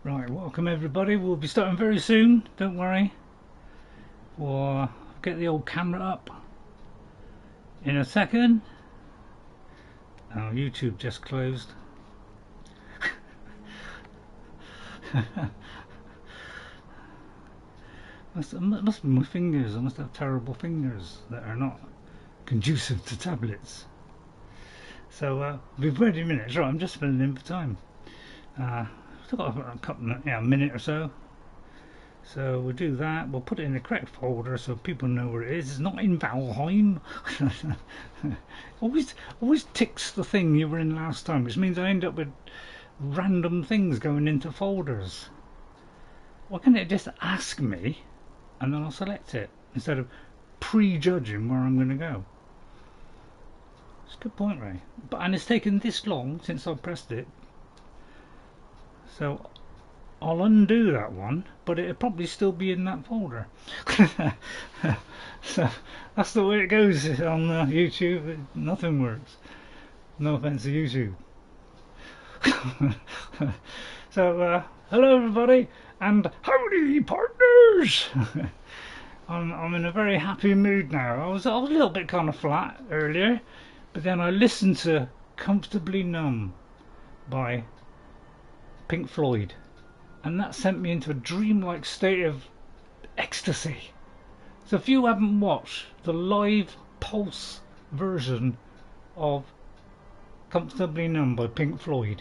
Right, welcome everybody. We'll be starting very soon, don't worry. We'll get the old camera up in a second. Oh, YouTube just closed. must be my fingers. I must have terrible fingers that are not conducive to tablets. So, be ready in a minute. Right, I'm just filling in for time. Still got a couple, a minute or so. So we'll do that. We'll put it in the correct folder so people know where it is. It's not in Valheim. always ticks the thing you were in last time, which means I end up with random things going into folders. Why can't it just ask me and then I'll select it instead of prejudging where I'm going to go? It's a good point, Ray. And it's taken this long since I pressed it. So I'll undo that one, but it'll probably still be in that folder. So that's the way it goes on YouTube. Nothing works. No offense to YouTube. So hello everybody, and howdy partners. I'm in a very happy mood now. I was a little bit kind of flat earlier, but then I listened to Comfortably Numb by Pink Floyd, and that sent me into a dreamlike state of ecstasy. So if you haven't watched the live pulse version of Comfortably Numb by Pink Floyd,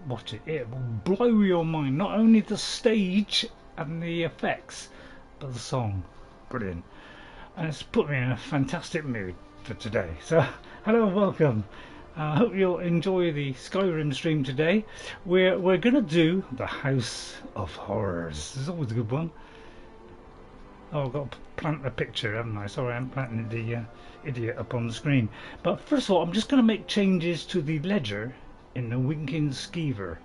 watch it. It will blow your mind. Not only the stage and the effects, but the song. Brilliant. And it's put me in a fantastic mood for today. So hello, welcome. I hope you'll enjoy the Skyrim stream today. We're going to do the House of Horrors. This is always a good one. Oh, I've got to plant a picture, haven't I? Sorry, I'm planting the idiot up on the screen. But first of all, I'm just going to make changes to the ledger in the Winking Skeever.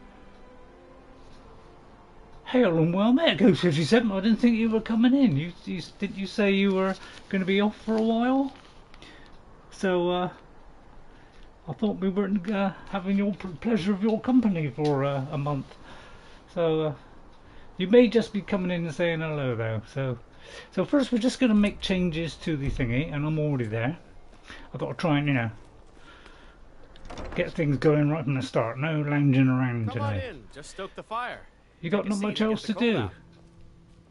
Hail and well met, Ghost 57. I didn't think you were coming in. Did you say you were going to be off for a while? So, I thought we weren't having your pleasure of your company for a month. So you may just be coming in and saying hello though. So first we're just going to make changes to the thingy, and I'm already there. I've got to try and, get things going right from the start. No lounging around today. Come on in, just stoke the fire. You got not much else to do.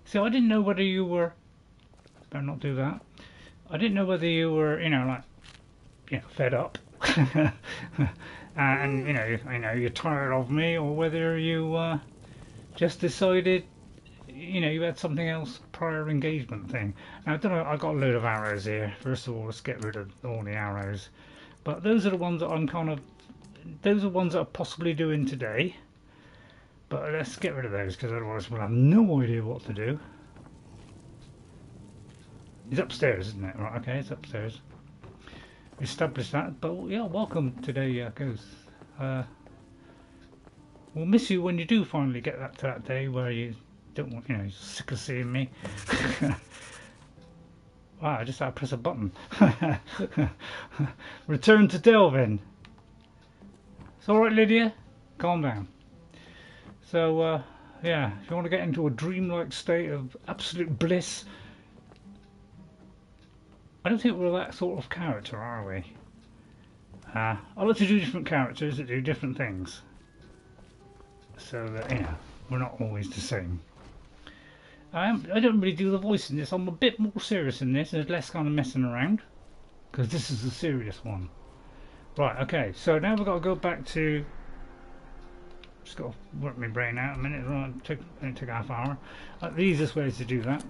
So I didn't know whether you were... Better not do that. I didn't know whether you were, fed up. And you're tired of me, or whether you just decided you had something else, prior engagement thing. Now I don't know, I've got a load of arrows here. First of all, let's get rid of all the arrows, but those are the ones that those are ones that I'm possibly doing today, but let's get rid of those because otherwise we'll have no idea what to do. It's upstairs, isn't it? Right, okay, it's upstairs. Establish that, but yeah, welcome today, Ghost. We'll miss you when you do finally get to that day where you don't want, you're sick of seeing me. Wow, I just had to press a button. Return to Delvin. It's alright, Lydia, calm down. So yeah, if you want to get into a dreamlike state of absolute bliss, I don't think we're that sort of character, are we? I like to do different characters that do different things, so that we're not always the same. I don't really do the voice in this. I'm a bit more serious in this. There's less kind of messing around because this is a serious one. Right. Okay. So now we've got to go back to. Just got to work my brain out a minute. It took half hour. The easiest way is to do that.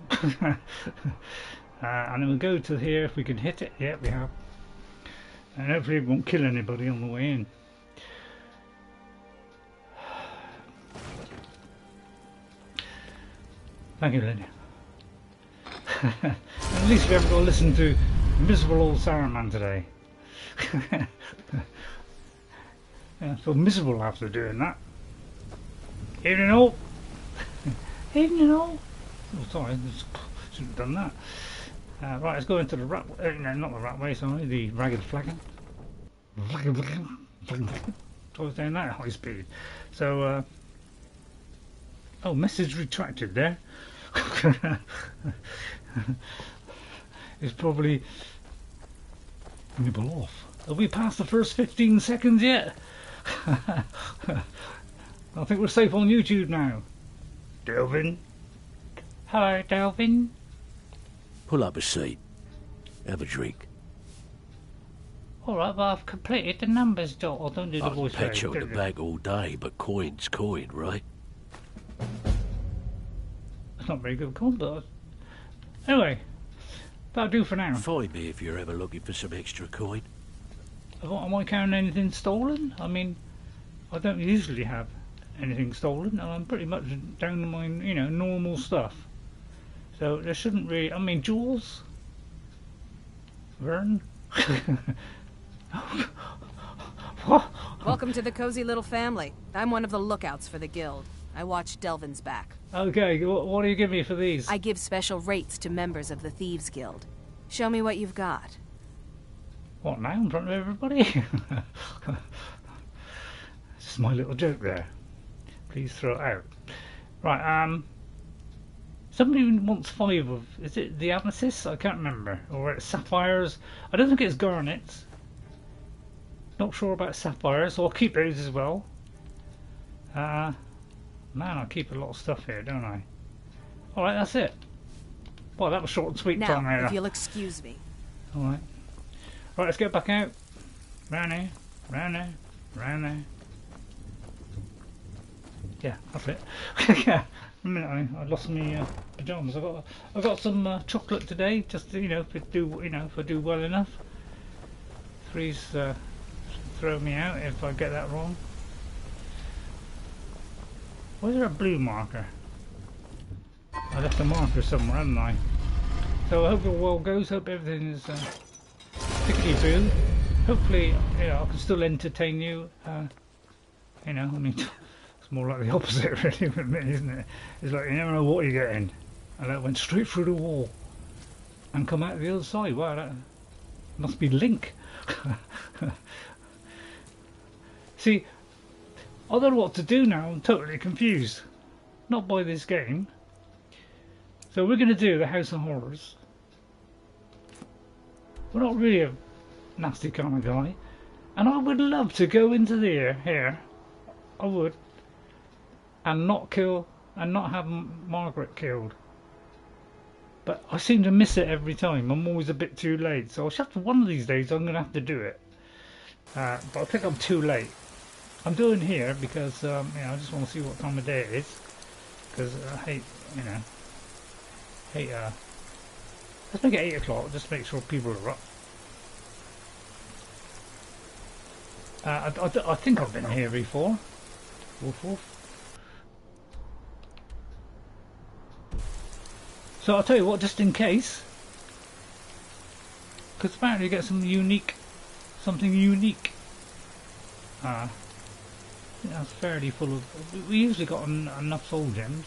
And then we'll go to here if we can hit it. Yeah, we have. And hopefully it won't kill anybody on the way in. Thank you, Lydia. At least we haven't got to listen to miserable old Saruman today. Yeah, I feel miserable after doing that. Evening all. Evening all. Oh, sorry, shouldn't have done that. Right, let's go into the rat. No, not the rat way. Sorry, the ragged flagon. So I was doing that at high speed. So Oh, message retracted there. It's probably nibble off. Have we passed the first 15 seconds yet? I think we're safe on YouTube now. Delvin. Hello, Delvin. Pull up a seat. Have a drink. Alright, well, I've completed the numbers, Dot. I don't do the I can voice. pat you on the back all day, but coin's coin, right? It's not very good coin, but anyway, that'll do for now. Find me if you're ever looking for some extra coin. Am I carrying anything stolen? I mean, I don't usually have anything stolen, and I'm pretty much down to my, you know, normal stuff. So there shouldn't really. I mean, jewels. Vern. What? Welcome to the cozy little family. I'm one of the lookouts for the guild. I watch Delvin's back. Okay, what do you give me for these? I give special rates to members of the Thieves Guild. Show me what you've got. What now, in front of everybody? It's just my little joke there. Please throw it out. Right, somebody wants 5 of... Is it the amethyst? I can't remember. Or it's sapphires. I don't think it's garnets. Not sure about sapphires, so I'll keep those as well. Man, I keep a lot of stuff here, don't I? Alright, that's it. Well, that was short and sweet. Now, if you'll excuse me. Alright. Right, let's get back out. Round there, round there, round there. Yeah, that's it. Yeah, a minute I lost my pajamas. I got some chocolate today, just to, if I do well enough. 3's throw me out if I get that wrong. Where's there a blue marker? I left a marker somewhere, haven't I? So I hope it well goes. Hope everything is tickety-boo. Hopefully, I can still entertain you. I mean, it's more like the opposite, really, with me, isn't it? It's like you never know what you're getting, and that went straight through the wall and come out the other side. Wow, that must be Link. See, I don't know what to do now. I'm totally confused. Not by this game. So we're going to do the House of Horrors. We're not really a nasty kind of guy, and I would love to go into here. I would, and not kill, and not have Margaret killed. But I seem to miss it every time. I'm always a bit too late. So I'll have to, one of these days I'm going to have to do it. But I think I'm too late. I'm doing here because I just want to see what time of day it is. Because I hate, let's make it 8 o'clock. Just make sure people are up. I think I've been here before. Woof woof. So I'll tell you what, just in case, because apparently you get something unique. I think that's fairly full of. We usually got enough soul gems.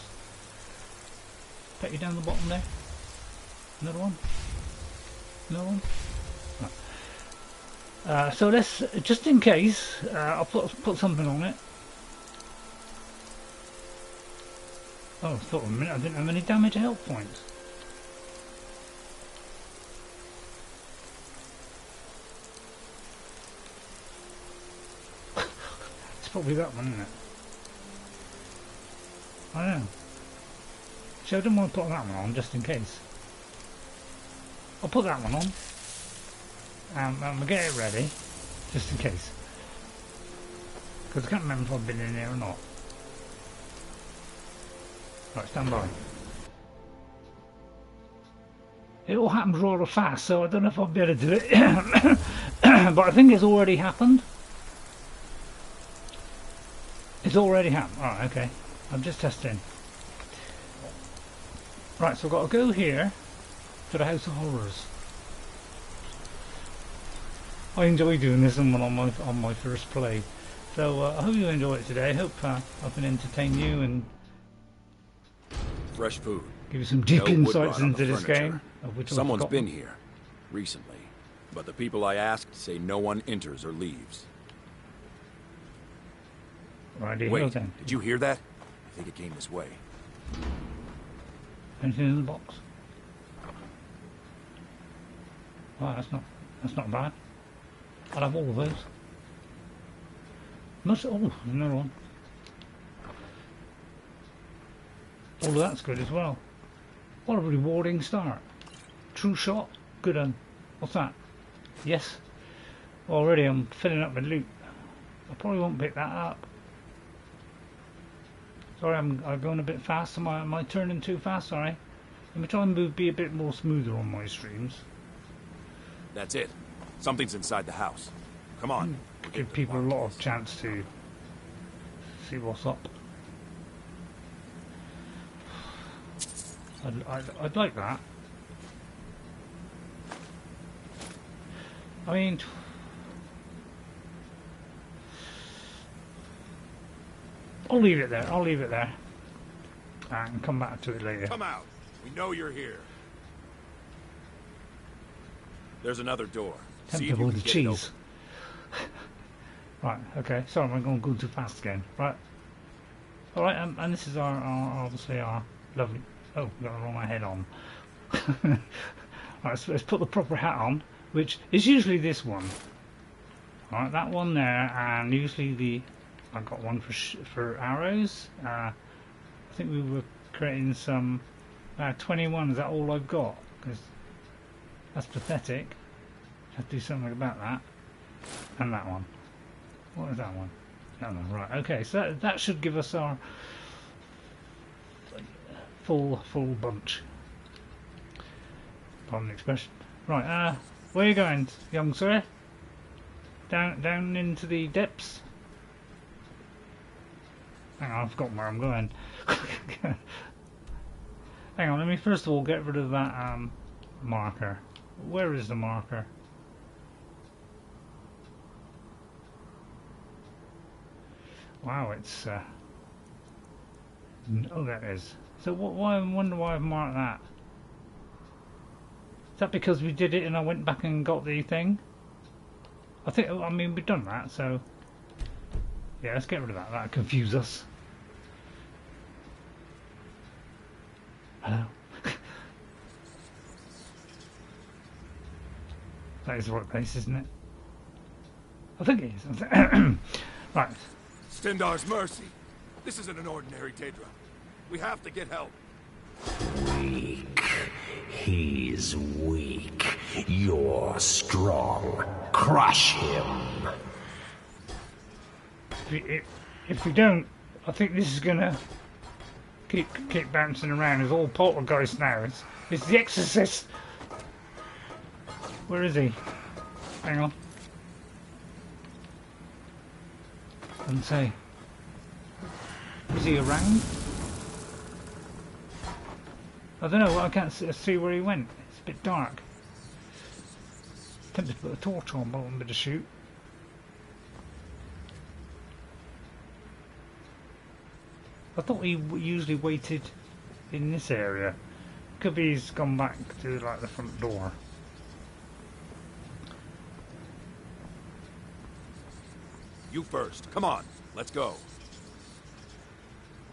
Pet you down the bottom there. Another one. Another one. No. So let's, just in case, I'll put something on it. Oh, I thought a minute I didn't have any damage health points. It's probably that one, isn't it? I don't know. So I don't want to put that one on just in case. I'll put that one on. And we'll get it ready, just in case. Because I can't remember if I've been in there or not. Right, stand by. It all happens rather fast, so I don't know if I'll be able to do it. But I think it's already happened. It's already happened. Alright, okay. I'm just testing. Right, so I've got to go here to the House of Horrors. I enjoy doing this on my first play. So I hope you enjoy it today. I hope I can entertain you and fresh food. Give you some deep insights into this game. Someone's been here recently, but the people I asked say no one enters or leaves. Righty, wait, did you hear that? I think it came this way. Anything in the box? Wow, that's not bad. I'll have all of those. Oh, another one. All of that's good as well. What a rewarding start. True shot, good one. What's that? Yes. Already I'm filling up with loot. I probably won't pick that up. Sorry, I'm going a bit fast. Am I turning too fast? Sorry. Let me try and be a bit more smoother on my streams. That's it. Something's inside the house. Come on. Give people a lot of chance to see what's up. I'd like that. I mean, I'll leave it there. I'll leave it there and come back to it later. Come out. We know you're here. There's another door. See if Tempted you with can the get it cheese. Right. Okay. Sorry, I'm going to go too fast again. Right. All right. And this is our obviously our lovely. Oh, got the wrong head on. Right. So let's put the proper hat on, which is usually this one. All right. That one there, and usually I've got one for arrows. I think we were creating some 21. Is that all I've got? Because that's pathetic. Have to do something about that. And that one. What is that one? Oh no, right. Okay, so that should give us our full bunch. Pardon the expression. Right. Where are you going, young sir? Down into the depths. Hang on, I've forgotten where I'm going. Hang on, let me first of all get rid of that marker. Where is the marker? Wow, it's oh, that is. So why? I wonder why I've marked that. Is that because we did it and I went back and got the thing? I mean, we've done that, so yeah, let's get rid of that. That'll confuse us. Hello. That is the right place, isn't it? I think it is. Right. Stendar's mercy. This isn't an ordinary Daedra. We have to get help. Weak. He's weak. You're strong. Crush him. If we don't, I think this is gonna keep bouncing around. It's all poltergeist now. It's the Exorcist. Where is he? Hang on. Doesn't say. Is he around? I don't know. I can't see where he went. It's a bit dark. Tempted to put a torch on, but I want me to shoot. I thought he usually waited in this area. Could be he's gone back to like the front door. You first. Come on. Let's go.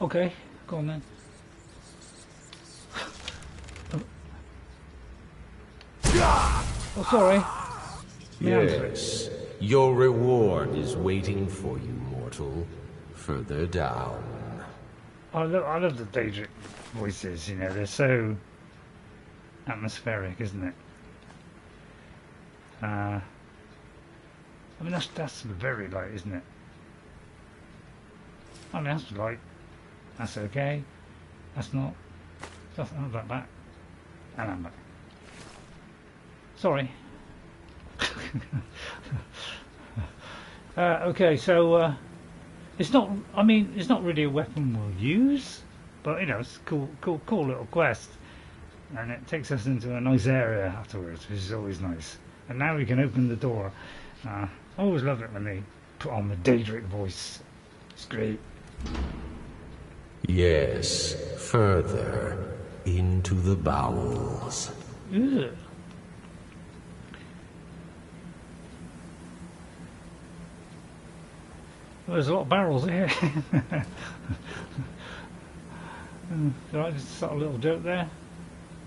Okay, go on then. Oh, sorry. Yes. Your reward is waiting for you, mortal. Further down. I love the Daedric voices, you know, they're so atmospheric, isn't it? I mean, that's very light, isn't it? I mean, that's light. That's okay. That's not. That's not that back. And I'm back. Sorry. Okay, so it's not. I mean, it's not really a weapon we'll use, but you know, it's a cool little quest, and it takes us into a nice area afterwards, which is always nice. And now we can open the door. I always love it when they put on the Daedric voice. It's great. Yes, further into the bowels. Ugh. Well, there's a lot of barrels here. Right, just a little dirt there.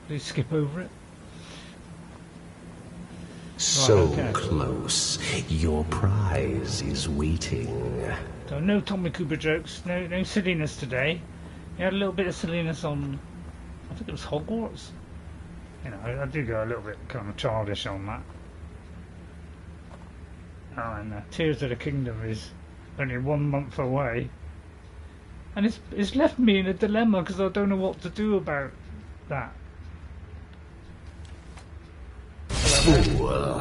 Please skip over it. So okay. close. Your prize is waiting. So no Tommy Cooper jokes, no silliness today. You had a little bit of silliness on, I think it was Hogwarts. You know, I do go a little bit kind of childish on that. Oh, and Tears of the Kingdom is only 1 month away. And it's left me in a dilemma because I don't know what to do about that. Fool!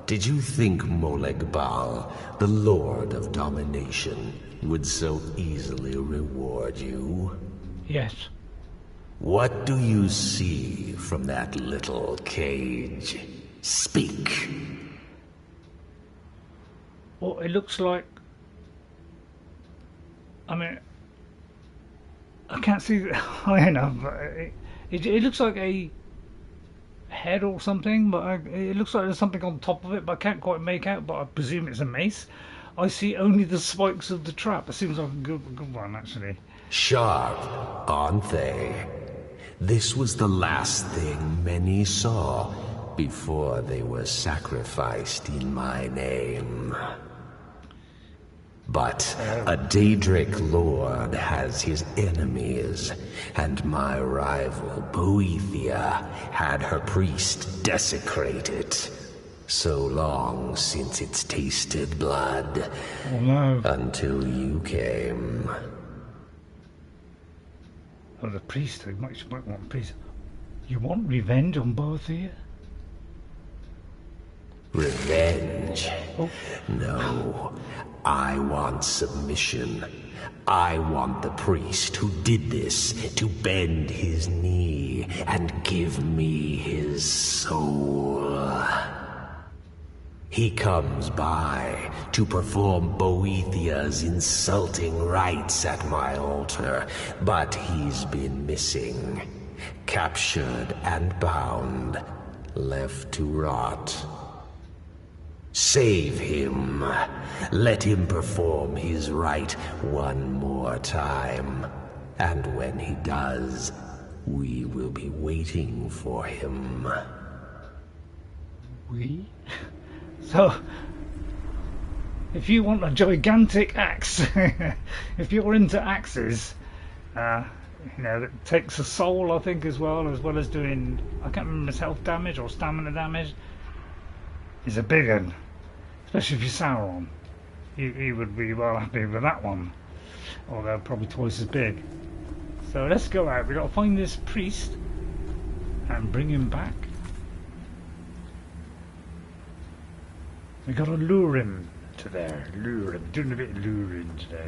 Did you think Molog Bal, the Lord of Domination, would so easily reward you? Yes. What do you see from that little cage? Speak. Well, it looks like... I mean... I can't see high enough, but it looks like a head or something, but it looks like there's something on top of it, but I can't quite make out, but I presume it's a mace. I see only the spikes of the trap. It seems like a good one, actually. Sharp, aren't they? This was the last thing many saw before they were sacrificed in my name. But a Daedric lord has his enemies, and my rival Boethiah had her priest desecrated. So long since it's tasted blood. Oh no. Until you came. Oh, the priest. You might want priest. You want revenge on Boethiah? Revenge? Oh. No. I want submission. I want the priest who did this to bend his knee and give me his soul. He comes by to perform Boethiah's insulting rites at my altar, but he's been missing. Captured and bound, left to rot. Save him. Let him perform his rite one more time. And when he does, we will be waiting for him. We? So, if you want a gigantic axe, if you're into axes, you know, that takes a soul, I think, as well as doing, I can't remember, health damage or stamina damage, is a big one, especially if you're Sauron. He would be well happy with that one, although probably twice as big. So let's go out. We've got to find this priest and bring him back. We got to lure him to there. Lure him. Doing a bit of luring today.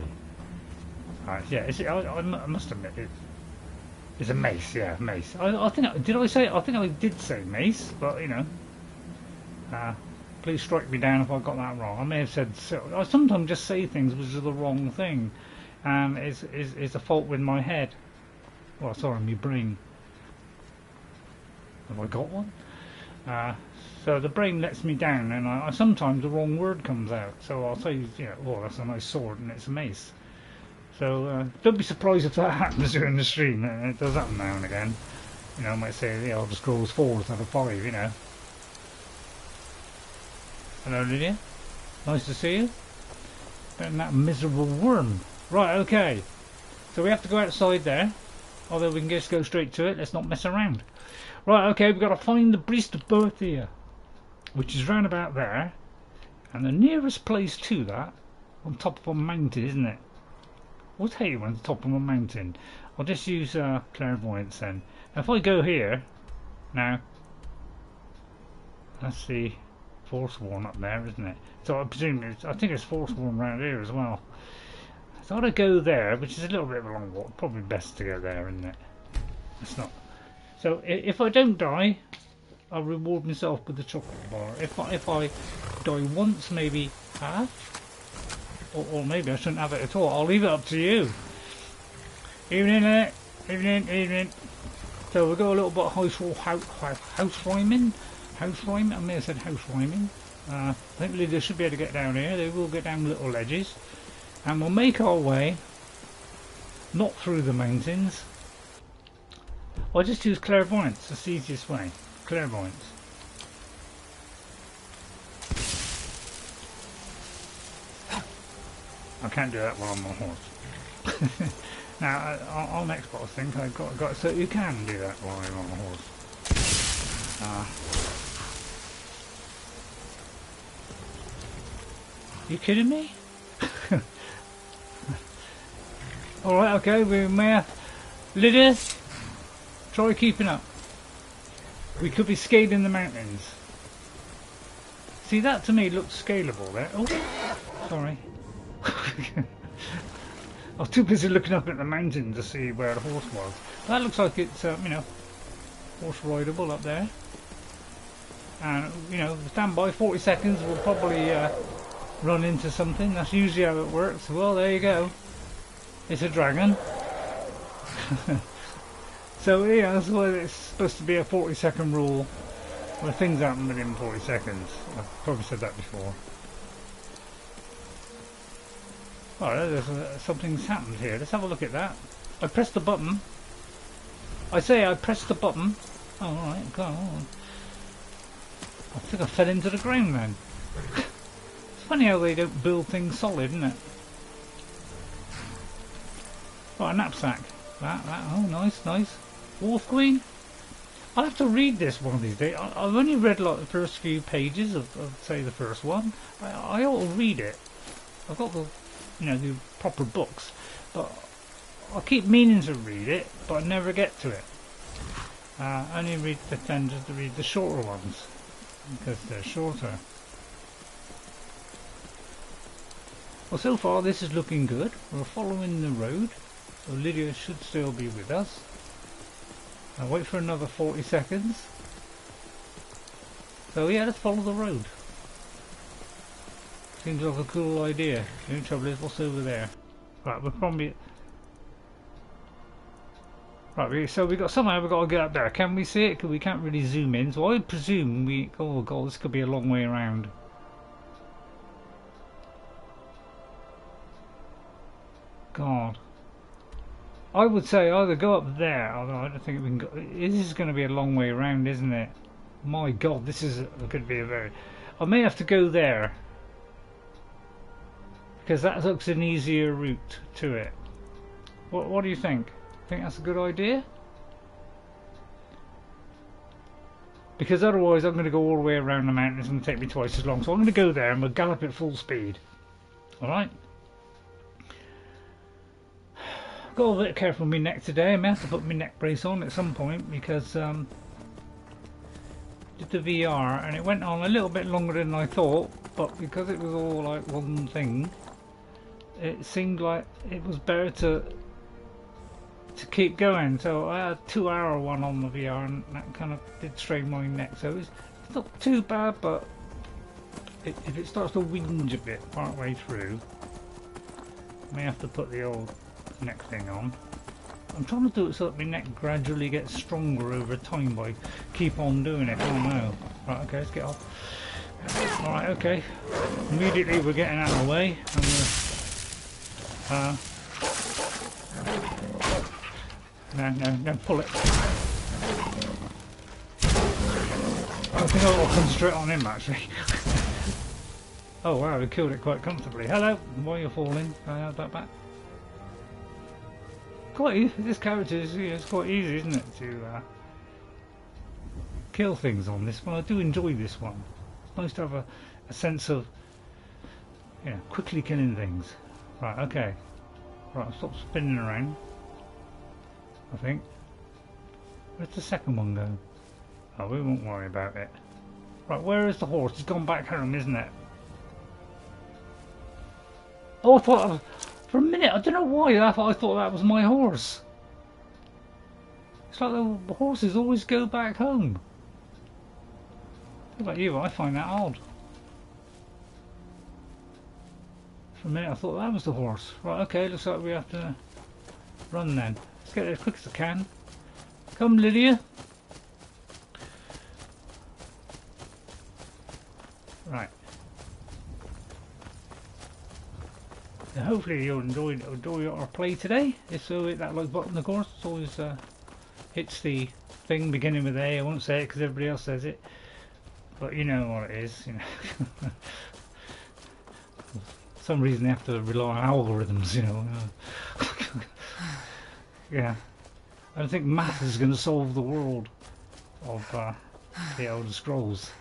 Alright, yeah. I must admit it's a mace. Yeah, mace. I think did I say? I think I did say mace, but you know. Please strike me down if I got that wrong. I may have said so. I sometimes just say things which are the wrong thing, and it's a fault with my head. Well, sorry, my brain. Have I got one? So the brain lets me down, and I sometimes the wrong word comes out. So I'll say, you know, oh, that's a nice sword, and it's a mace. So don't be surprised if that happens during the stream. It does happen now and again. You know, I might say the Elder Scrolls 4 instead of 5. You know. Hello, Lydia. Nice to see you. Better than that miserable worm. Right, okay. So we have to go outside there. Although we can just go straight to it. Let's not mess around. Right, okay. We've got to find the priest of Boethiah, which is round about there. And the nearest place to that, on top of a mountain, isn't it? What's here on top of a mountain? I'll just use clairvoyance then. If I go here, now, let's see. Forsworn up there, isn't it? So I presume I think it's Forsworn around here as well. So I'd go there, which is a little bit of a long walk. Probably best to go there, isn't it? It's not. So if I don't die, I'll reward myself with the chocolate bar. If I die once, maybe half, or maybe I shouldn't have it at all. I'll leave it up to you. Evening, evening. So we'll go a little bit house rhyming. House rhyming? I may have said house rhyming. I think they should be able to get down here. They will get down little ledges. And we'll make our way, not through the mountains, I'll just use clairvoyance. That's the easiest way. Clairvoyance. I can't do that while I'm on a horse. Now, on Xbox, I think I've got so you can do that while I'm on a horse. You kidding me? Alright, okay, we may have... Lydia, try keeping up. We could be scaling the mountains. See, that to me looks scalable there. Oh, sorry. I was too busy looking up at the mountain to see where the horse was. That looks like it's, you know, horse rideable up there. And, you know, stand by 40 seconds, we'll probably run into something. That's usually how it works. Well, there you go. It's a dragon. So, yeah, that's why it's supposed to be a 40-second rule where things happen within 40 seconds. I've probably said that before. Alright, there's something's happened here. Let's have a look at that. I pressed the button. I say I pressed the button. Oh, alright, go on. I think I fell into the ground then. It's funny how they don't build things solid, isn't it? Right, a knapsack. Oh, nice, nice. Wolf Queen? I'll have to read this one of these days. I've only read like the first few pages of say, the first one. I ought to read it. I've got the, you know, the proper books, but I keep meaning to read it, but I never get to it. I only tend to read the shorter ones because they're shorter. Well, so far this is looking good. We're following the road, so Lydia should still be with us. I'll wait for another 40 seconds. So yeah, let's follow the road. Seems like a cool idea. The only trouble is, what's over there? Right, we're probably... Right, so we've got to get up there. Can we see it? Because we can't really zoom in. So I presume we... Oh god, this could be a long way around. God. I would say either go up there, although I don't think we can go... This is going to be a long way around, isn't it? My god, this is going to be a very... I may have to go there. Because that looks an easier route to it. What do you think? Think that's a good idea? Because otherwise I'm going to go all the way around the mountain. It's going to take me twice as long. So I'm going to go there and we'll gallop at full speed. Alright? Got a bit careful with my neck today. I may have to put my neck brace on at some point because did the VR and it went on a little bit longer than I thought, but because it was all like one thing, it seemed like it was better to keep going. So I had a 2-hour one on the VR and that kind of did strain my neck. So it's not too bad, but if it starts to whinge a bit part way through, I may have to put the old neck thing on. I'm trying to do it so that my neck gradually gets stronger over time by keep on doing it. Oh no. Right, okay, let's get off. Alright, okay. Immediately we're getting out of the way. No, pull it. I think I'll come straight on him actually. Oh wow, we killed it quite comfortably. Hello, why are you falling? I have that back. This character is it's quite easy, isn't it, to kill things on this one. I do enjoy this one. It's nice to have a sense of, yeah, quickly killing things. Right, okay. Right, I'll stop spinning around. I think. Where's the second one go? Oh, we won't worry about it. Right, where is the horse? It's gone back home, isn't it? Oh, I thought... For a minute, I don't know why, I thought that was my horse. It's like the horses always go back home. What about you? I find that odd. For a minute I thought that was the horse. Right, okay, looks like we have to run then. Let's get there as quick as I can. Come, Lydia. Right. And hopefully you'll enjoy our play today. If so, hit that like button, of course. It's always It's the thing beginning with A. I won't say it because everybody else says it, but you know what it is. You know, for some reason they have to rely on algorithms. You know. Yeah. I don't think math is going to solve the world of the Elder Scrolls.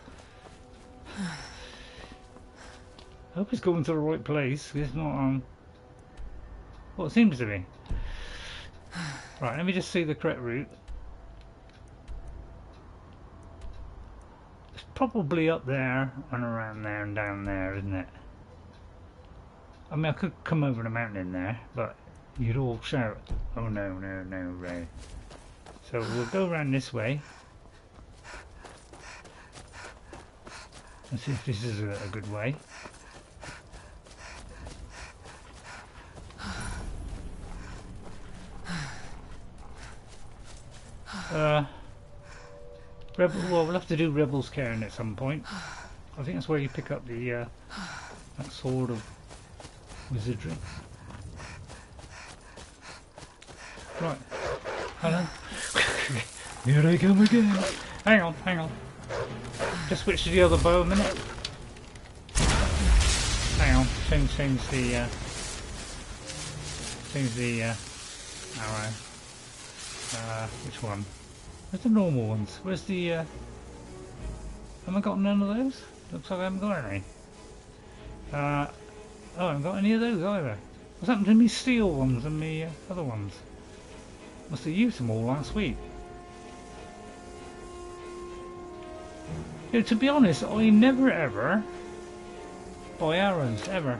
I hope it's going to the right place. It's not what it seems to be. Right, let me just see the correct route. It's probably up there and around there and down there, isn't it? I mean, I could come over the mountain there, but you'd all shout, "Oh no, no, no, Ray." So we'll go around this way. Let's see if this is a good way. Well, we'll have to do Rebel's Cairn at some point. I think that's where you pick up the that sword of wizardry. Right. Hello. Here I come again. Hang on, hang on. Just switch to the other bow a minute. Hang on. Change the arrow. Which one? Where's the normal ones? Where's the have I got none of those? Looks like I haven't got any. Oh, I haven't got any of those either. What's happened to me steel ones and me other ones? Must have used them all last week. Yeah, to be honest, I never ever buy arrows, ever.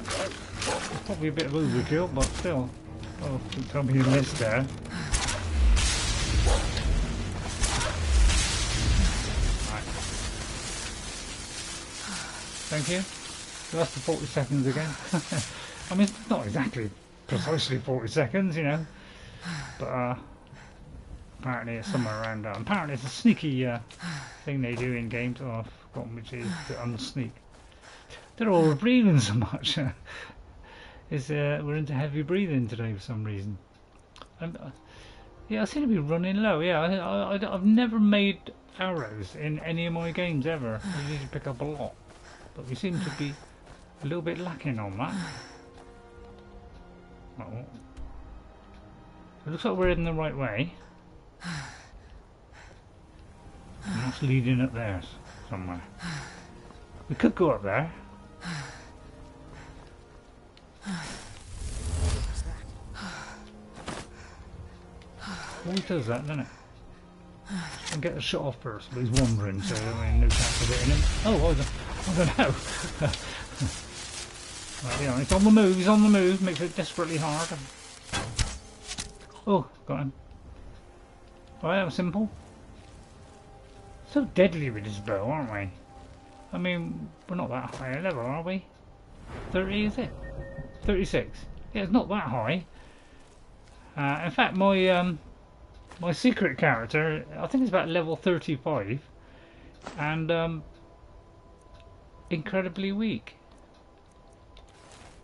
It's probably a bit of overkill, but still. Oh, don't tell me you missed there. Right. Thank you. So that's the 40 seconds again. I mean, it's not exactly precisely 40 seconds, you know. But apparently it's somewhere around that. Apparently it's a sneaky thing they do in games. Oh, I've forgotten which is to unsneak. They're all breathing so much. We're into heavy breathing today for some reason. Yeah, I seem to be running low. Yeah, I've never made arrows in any of my games ever. I usually pick up a lot, but we seem to be a little bit lacking on that. Oh. It looks like we're in the right way. And that's leading up there somewhere. We could go up there. Always does that, doesn't it? And get the shot off first, but he's wandering, so I mean, no chance of hitting him. Oh, I don't know. Right, yeah, he's on the move. He's on the move. Makes it desperately hard. Oh, got him. Right, that was simple. So deadly with this bow, aren't we? I mean, we're not that high a level, are we? 30, is it? 36. Yeah, it's not that high. In fact, my my secret character, I think it's about level 35, and incredibly weak.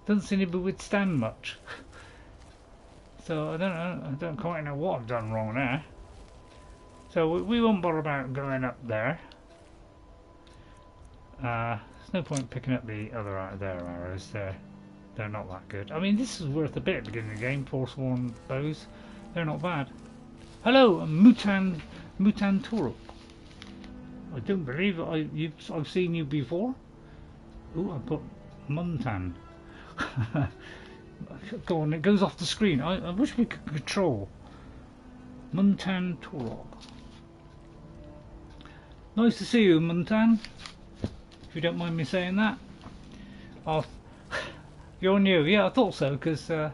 Doesn't seem to withstand much. So I don't quite know what I've done wrong there. So we won't bother about going up there. There's no point picking up the other arrows. They're not that good. I mean, this is worth a bit at the beginning of the game. Forsworn bows, they're not bad. Hello, Mutan Toro. I don't believe I've seen you before. Ooh, I put Muntan. Go on, it goes off the screen. I wish we could control. Muntan Torok. Nice to see you, Muntan. If you don't mind me saying that. You're new. Yeah, I thought so, because I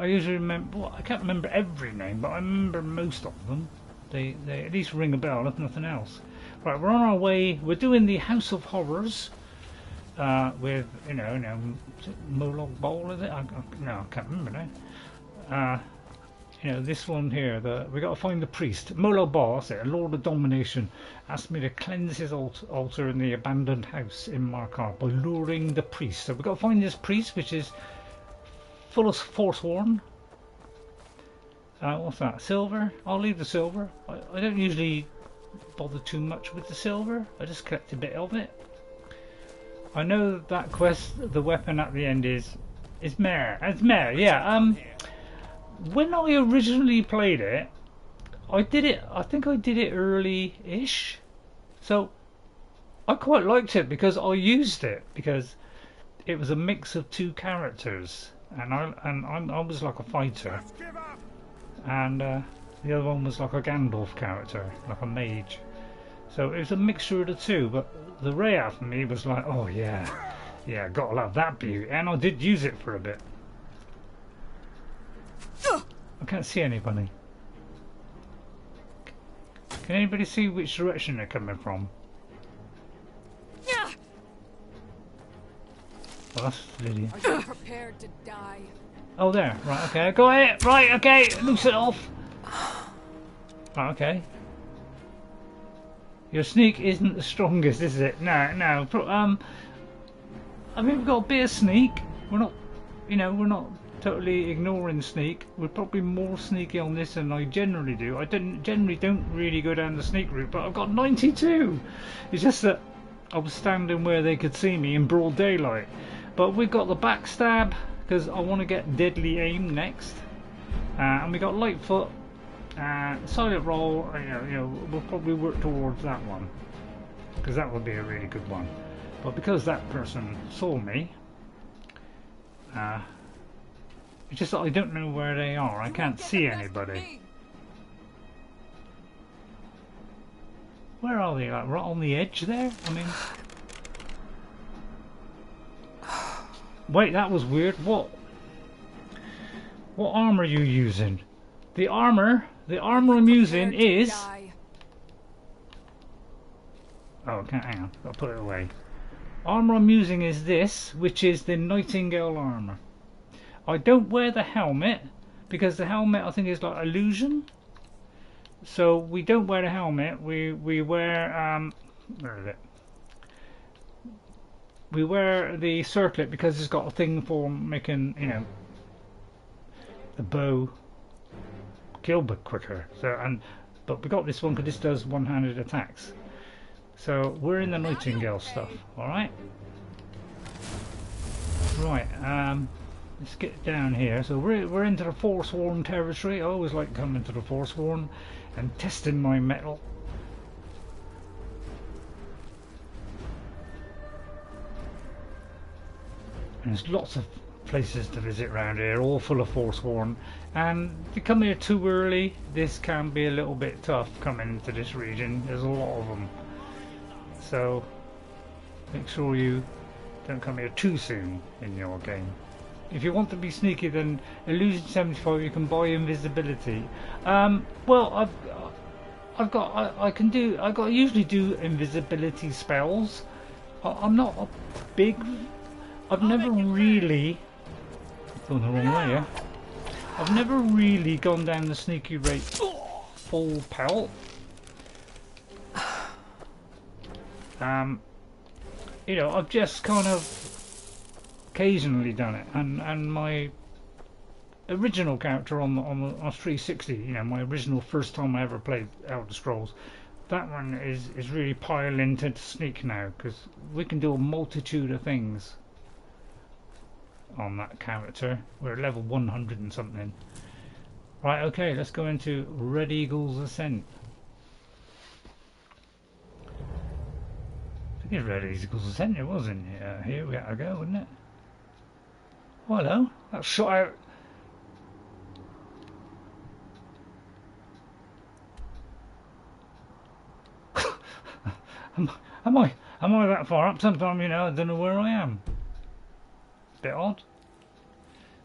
usually remember, well, I can't remember every name, but I remember most of them. They at least ring a bell, if nothing else. Right, we're on our way. We're doing the House of Horrors. With, you know, Molog Bal, is it? No, I can't remember now. You know, this one here, we got to find the priest. Molog Bal, that's it, a Lord of Domination, asked me to cleanse his altar in the abandoned house in Markarth by luring the priest. So we've got to find this priest, which is full of Forsworn. What's that? Silver? I'll leave the silver. I don't usually bother too much with the silver. I just collect a bit of it. I know that quest, the weapon at the end is mare. It's mare, yeah. When I originally played it, I think I did it early-ish. So I quite liked it because I used it because it was a mix of two characters, and I was like a fighter, and the other one was like a Gandalf character, like a mage. So it was a mixture of the two, but the Rhea for me was like, oh yeah, gotta love that beauty, and I did use it for a bit. I can't see anybody. Can anybody see which direction they're coming from? Well, that's Lydia. Are you prepared to die? Oh, there. Right, okay. Go ahead. Right, okay. Loose it off. Right, okay. Your sneak isn't the strongest, is it? No. I mean, we've got a bit of sneak. We're not, we're not totally ignoring sneak. We're probably more sneaky on this than I generally do. I generally don't really go down the sneak route, but I've got 92. It's just that I was standing where they could see me in broad daylight. But we've got the backstab because I want to get deadly aim next, and we got Lightfoot, silent roll. We'll probably work towards that one because that would be a really good one. But because that person saw me, it's just that I don't know where they are. I can't see anybody. Where are they? Like right on the edge there? I mean. Wait, that was weird. What armor are you using? The armor I'm using is... Oh, okay, hang on. I'll put it away. Armor I'm using is this, which is the Nightingale armor. I don't wear the helmet because the helmet I think is like illusion. So we don't wear the helmet. We wear where is it? We wear the circlet because it's got a thing for making, the bow kill but quicker. So but we got this one because this does one-handed attacks. So we're in the Nightingale stuff, all right? Right. Let's get down here. So we're into the Forsworn territory. I always like coming to the Forsworn and testing my metal. And there's lots of places to visit around here, all full of Forsworn. And if you come here too early, this can be a little bit tough coming into this region. There's a lot of them. So make sure you don't come here too soon in your game. If you want to be sneaky, then Illusion 75 you can buy invisibility. Well, I usually do invisibility spells. I'm not a big. I've never really gone the wrong way, yeah. I've never really gone down the sneaky rate full pelt. I've just kind of occasionally done it, and my original character on the 360, my original first time I ever played Elder Scrolls, that one is really piling to sneak now because we can do a multitude of things on that character. We're level 100 and something. Right, okay, let's go into Red Eagle's Ascent. I think it's Red Eagle's Ascent, it wasn't it? Here we gotta go, wouldn't it? Oh, hello, that shot out. Am I that far up? Sometimes, I don't know where I am. Bit odd.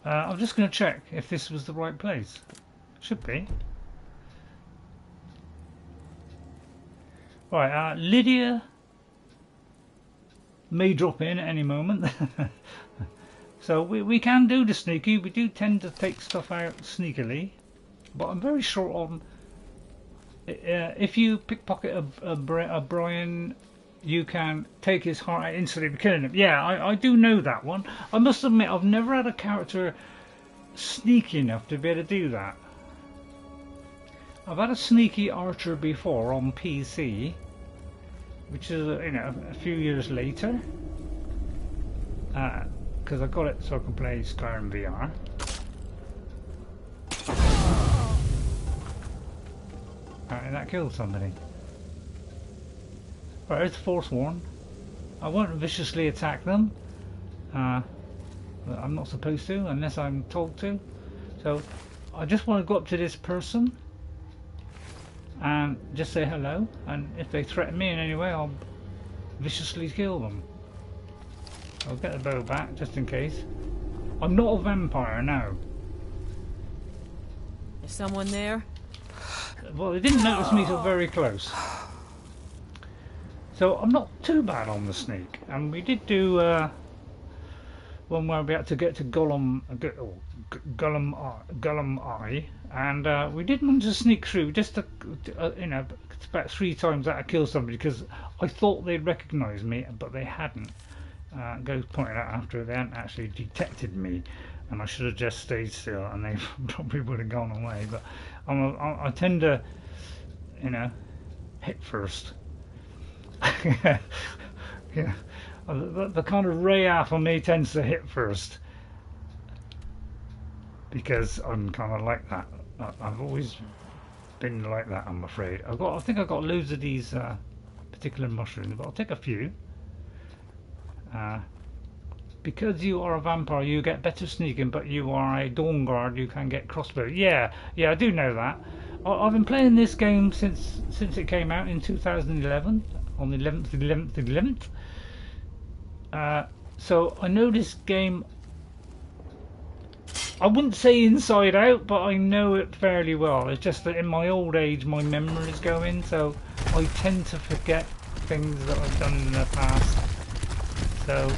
I'm just going to check if this was the right place. Should be. Right, Lydia may drop in at any moment. So we can do the sneaky. We do tend to take stuff out sneakily, but I'm very short on. If you pickpocket a Brian, you can take his heart out instantly by killing him. Yeah, I do know that one. I must admit, I've never had a character sneaky enough to be able to do that. I've had a sneaky archer before on PC, which is a few years later, because I got it so I can play Skyrim VR. And that killed somebody. Right, there's the Forsworn. I won't viciously attack them. I'm not supposed to unless I'm told to. So I just want to go up to this person and just say hello, and if they threaten me in any way I'll viciously kill them. I'll get the bow back just in case. I'm not a vampire now. Is someone there? Well, they didn't notice me till very close. So I'm not too bad on the sneak, and we did do one where we had to get to Gollum Eye, and we did manage to sneak through. Just to, it's about 3 times that I killed somebody because I thought they'd recognise me, but they hadn't. Ghost pointed out after they hadn't actually detected me, and I should have just stayed still, and they probably would have gone away. But I tend to, hit first. Yeah, the kind of Ray for me tends to hit first because I'm kind of like that. I've always been like that, I'm afraid. I think I've got loads of these particular mushrooms, but I'll take a few. Because you are a vampire, you get better sneaking, but you are a dawn guard, you can get crossbow. Yeah, I do know that. I've been playing this game since it came out in 2011. On the 11th. So I know this game, I wouldn't say inside out, but I know it fairly well. It's just that in my old age my memory is going, so I tend to forget things that I've done in the past. So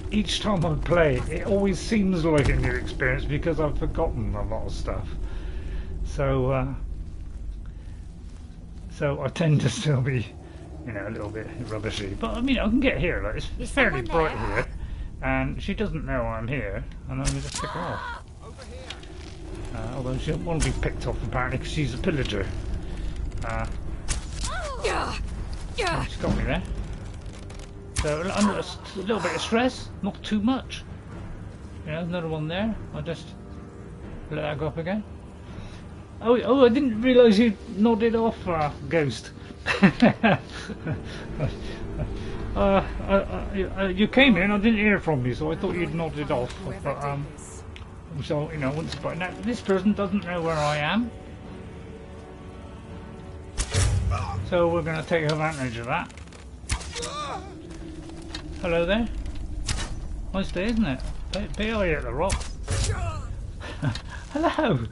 each time I play, it always seems like a new experience because I've forgotten a lot of stuff. So I tend to still be, a little bit rubbishy. But I mean, I can get here. Like it's fairly bright here, and she doesn't know I'm here, and I'm going to pick her off. Although she doesn't want to be picked off apparently because she's a pillager. Oh, she's got me there. So under a little bit of stress, not too much. Another one there. I'll just let that go up again. Oh! I didn't realise you nodded off, Ghost. You came in. I didn't hear from you, so I thought you'd nodded off. But so once upon now, this person doesn't know where I am, so we're going to take advantage of that. Hello there. Nice day, isn't it? Boethiah at the rock. Hello.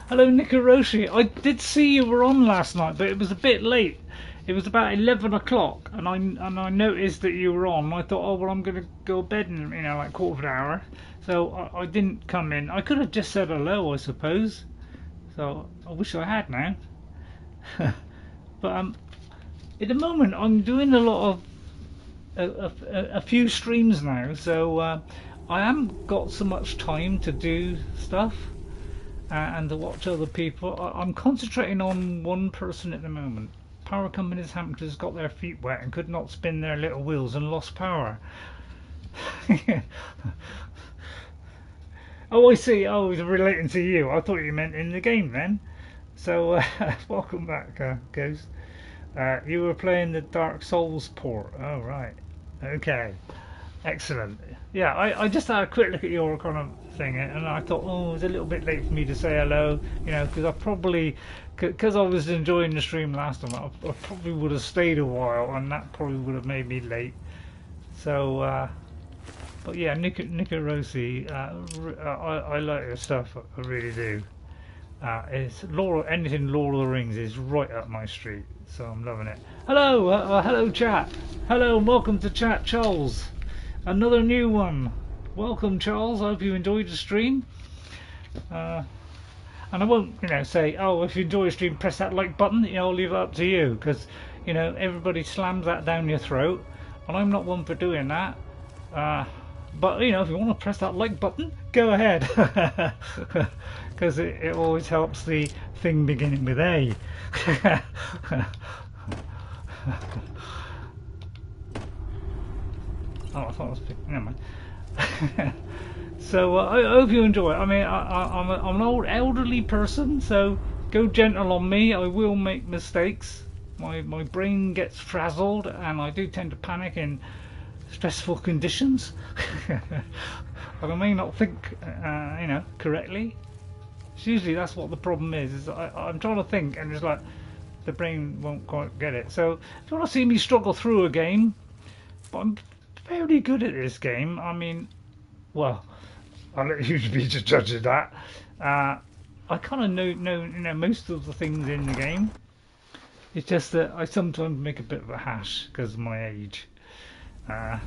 Hello, Nikaroshi. I did see you were on last night, but it was a bit late. It was about 11 o'clock, and I noticed that you were on. I thought, oh well, I'm going to go to bed in like quarter of an hour, so I didn't come in. I could have just said hello, I suppose. So I wish I had now. But at the moment, I'm doing a lot of a few streams now, so I haven't got so much time to do stuff. And to watch other people. I'm concentrating on one person at the moment. Power companies Hamptons got their feet wet and could not spin their little wheels and lost power. Oh, I see. Oh, he's relating to you. I thought you meant in the game then. So, welcome back, Ghost. You were playing the Dark Souls port. Oh, right. Okay. Excellent. Yeah, I just had a quick look at your kind of thing, and I thought, oh, it was a little bit late for me to say hello, because I probably, because I was enjoying the stream last time, I probably would have stayed a while, and that probably would have made me late. So, but yeah, Nikaroshi, I like your stuff, I really do. It's anything Lord of the Rings is right up my street, so I'm loving it. Hello, hello chat. Hello, and welcome to chat, Charles. Another new one. Welcome, Charles. I hope you enjoyed the stream. And I won't, say, oh, if you enjoy the stream, press that like button. I'll leave it up to you, because, everybody slams that down your throat, and I'm not one for doing that. But you know, if you want to press that like button, go ahead, because it always helps the thing beginning with A. Oh, I thought I was picking. Never mind. So I hope you enjoy it. I mean, I'm an old elderly person, so go gentle on me. I will make mistakes. My brain gets frazzled, and I do tend to panic in stressful conditions. And I may not think, you know, correctly. Usually that's what the problem is I'm trying to think, and it's like the brain won't quite get it. So if you want to see me struggle through a game, but I'm fairly good at this game. I mean, well, I'll let you be the judge of that. I kind of know you know, most of the things in the game. It's just that I sometimes make a bit of a hash because of my age. But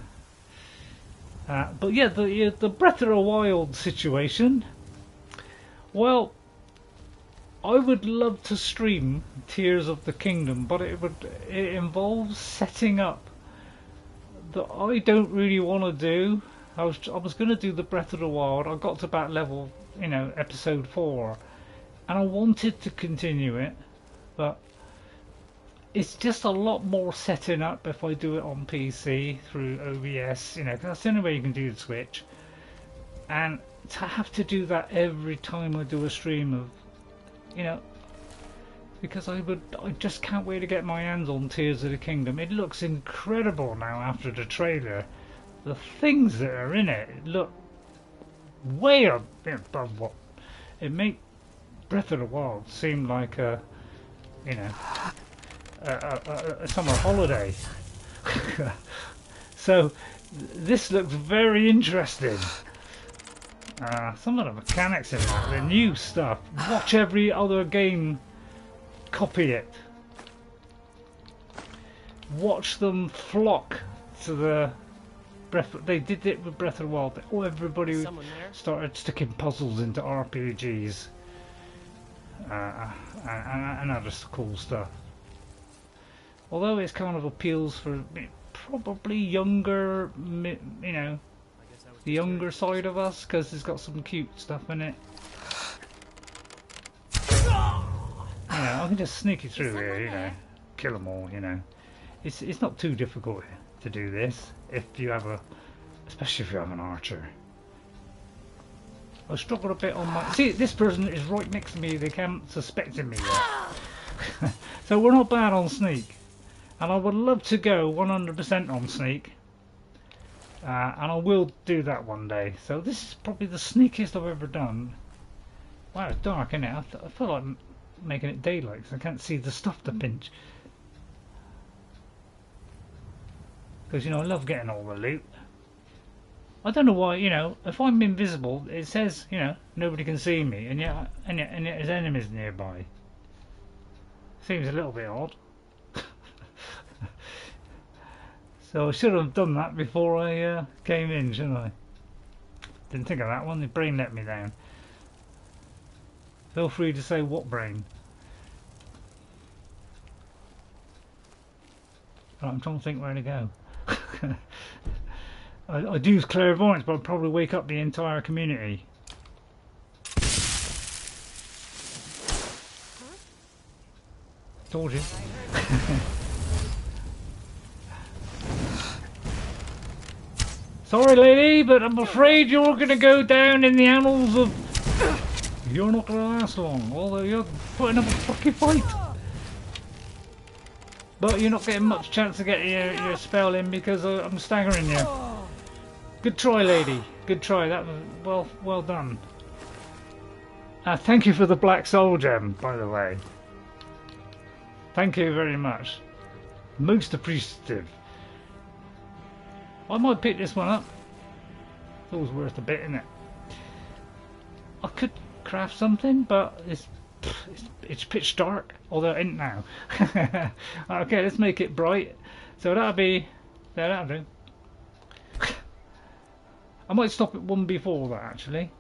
yeah, the Breath of the Wild situation. Well, I would love to stream Tears of the Kingdom, but it involves setting up that I don't really want to do. I was going to do the Breath of the Wild. I got to about level, you know, episode 4, and I wanted to continue it, but it's just a lot more setting up if I do it on PC through OBS, you know, 'cause that's the only way you can do the Switch. And to have to do that every time I do a stream of, you know, because I just can't wait to get my hands on Tears of the Kingdom. It looks incredible now after the trailer. The things that are in it look way above what it makes Breath of the Wild seem like a, you know, a summer holiday. So this looks very interesting. Some of the mechanics in it, the new stuff. Watch every other game copy it. Watch them flock to the Breath. They did it with Breath of the Wild. Everybody started sticking puzzles into RPGs and other cool stuff. Although it's kind of appeals for probably younger, you know, the younger side of us, because it's got some cute stuff in it. You know, I can just sneak it through here, you know, kill them all, you know. It's not too difficult to do this if you have especially if you have an archer. I struggled a bit on my. See, this person is right next to me. They can't suspected me yet. So we're not bad on sneak, and I would love to go 100% on sneak. And I will do that one day. So this is probably the sneakiest I've ever done. Wow, it's dark, isn't it? I feel like making it daylight because I can't see the stuff to pinch. Because, you know, I love getting all the loot. I don't know why, you know, if I'm invisible, it says, you know, nobody can see me, and yet there's enemies nearby. Seems a little bit odd. So I should have done that before I came in, shouldn't I? Didn't think of that one. The brain let me down. Feel free to say what brain. Right, I'm trying to think where to go. I do use clairvoyance, but I'll probably wake up the entire community. Told you. Sorry, lady, but I'm afraid you're going to go down in the annals of... You're not going to last long, although you're putting up a fucking fight. But you're not getting much chance to get your spell in because I'm staggering you. Good try, lady. Good try. That was well done. Thank you for the black soul gem, by the way. Thank you very much. Most appreciative. I might pick this one up. It's always worth a bit, isn't it? I could craft something, but it's pitch dark, although it ain't now. Okay, let's make it bright. So that'll be... There, that'll do. I might stop at one before that, actually.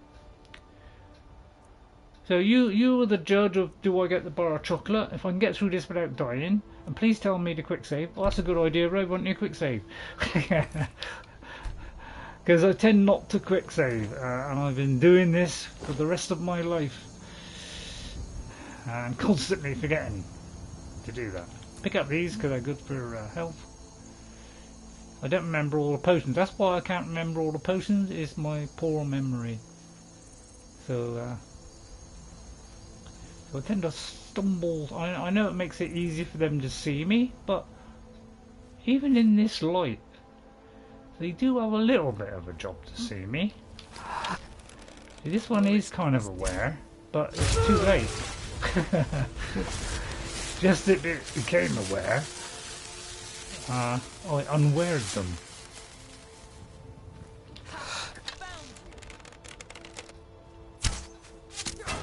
So you are the judge of, do I get the bar of chocolate? If I can get through this without dying, and please tell me to quick save. Well, that's a good idea, Ray. Want you quick save? Because I tend not to quick save, and I've been doing this for the rest of my life. And constantly forgetting to do that. Pick up these because they're good for health. I don't remember all the potions. That's why I can't remember all the potions, is my poor memory. So, so I tend to stumble. I know it makes it easy for them to see me, but even in this light, they do have a little bit of a job to see me. See, this one is kind of aware, but it's too late. Just that it became aware, I unwared them.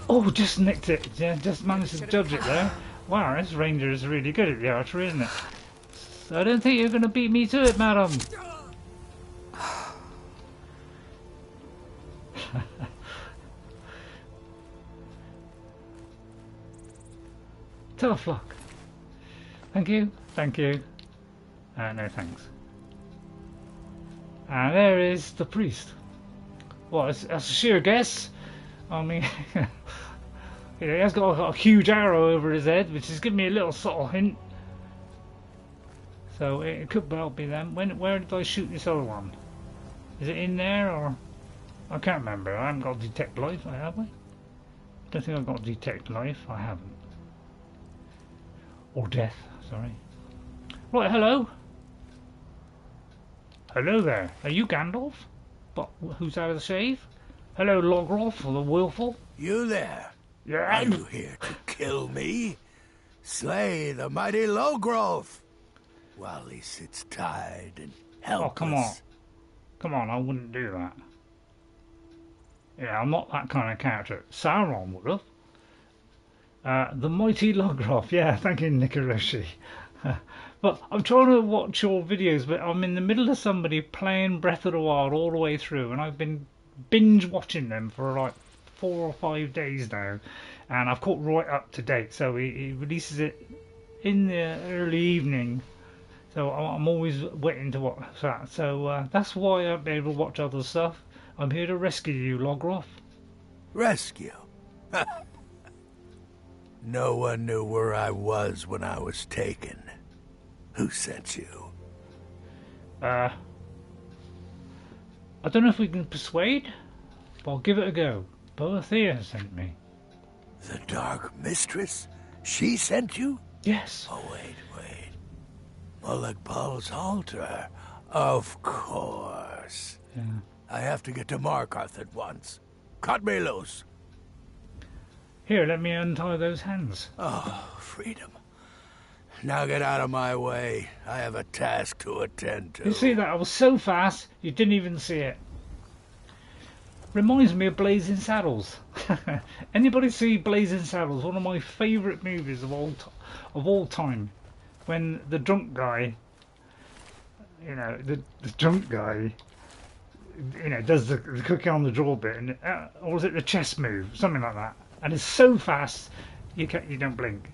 Oh, just nicked it. Yeah, just managed to dodge it there. Wow, this ranger is really good at the archery, isn't it? So I don't think you're going to beat me to it, madam. Tough luck. Thank you, thank you. No thanks. And there is the priest. Well, that's a sheer guess. I mean, he has got a huge arrow over his head, which is giving me a little subtle hint. So it could well be them. Where did I shoot this other one? Is it in there or? I can't remember. I haven't got detect life, have I? Don't think I've got detect life. I haven't. Or death, sorry. Right, hello. Hello there. Are you Gandalf? But who's out of the shave? Hello, Logroth, or the Willful? You there? Yeah. Are you here to kill me? Slay the mighty Logroth while he sits tied and helpless. Oh, come on. Come on, I wouldn't do that. Yeah, I'm not that kind of character. Sauron would have. The mighty Logroth, yeah, thank you, Nikoroshi. But I'm trying to watch your videos, but I'm in the middle of somebody playing Breath of the Wild all the way through, and I've been binge watching them for like 4 or 5 days now, and I've caught right up to date. So he releases it in the early evening, so I'm always waiting to watch that. So that's why I'm able to watch other stuff. I'm here to rescue you, Logroth. Rescue? No one knew where I was when I was taken. Who sent you? I don't know if we can persuade, but I'll give it a go. Boethiah sent me. The Dark Mistress? She sent you? Yes. Oh, wait. Molog Bal's altar. Of course. Yeah. I have to get to Markarth at once. Cut me loose. Here, let me untie those hands. Oh, freedom. Now get out of my way. I have a task to attend to. You see that? I was so fast, you didn't even see it. Reminds me of Blazing Saddles. Anybody see Blazing Saddles? One of my favourite movies of all time. When the drunk guy, you know, the drunk guy, you know, does the cooking on the draw bit, and or was it the chess move, something like that? And it's so fast, you don't blink.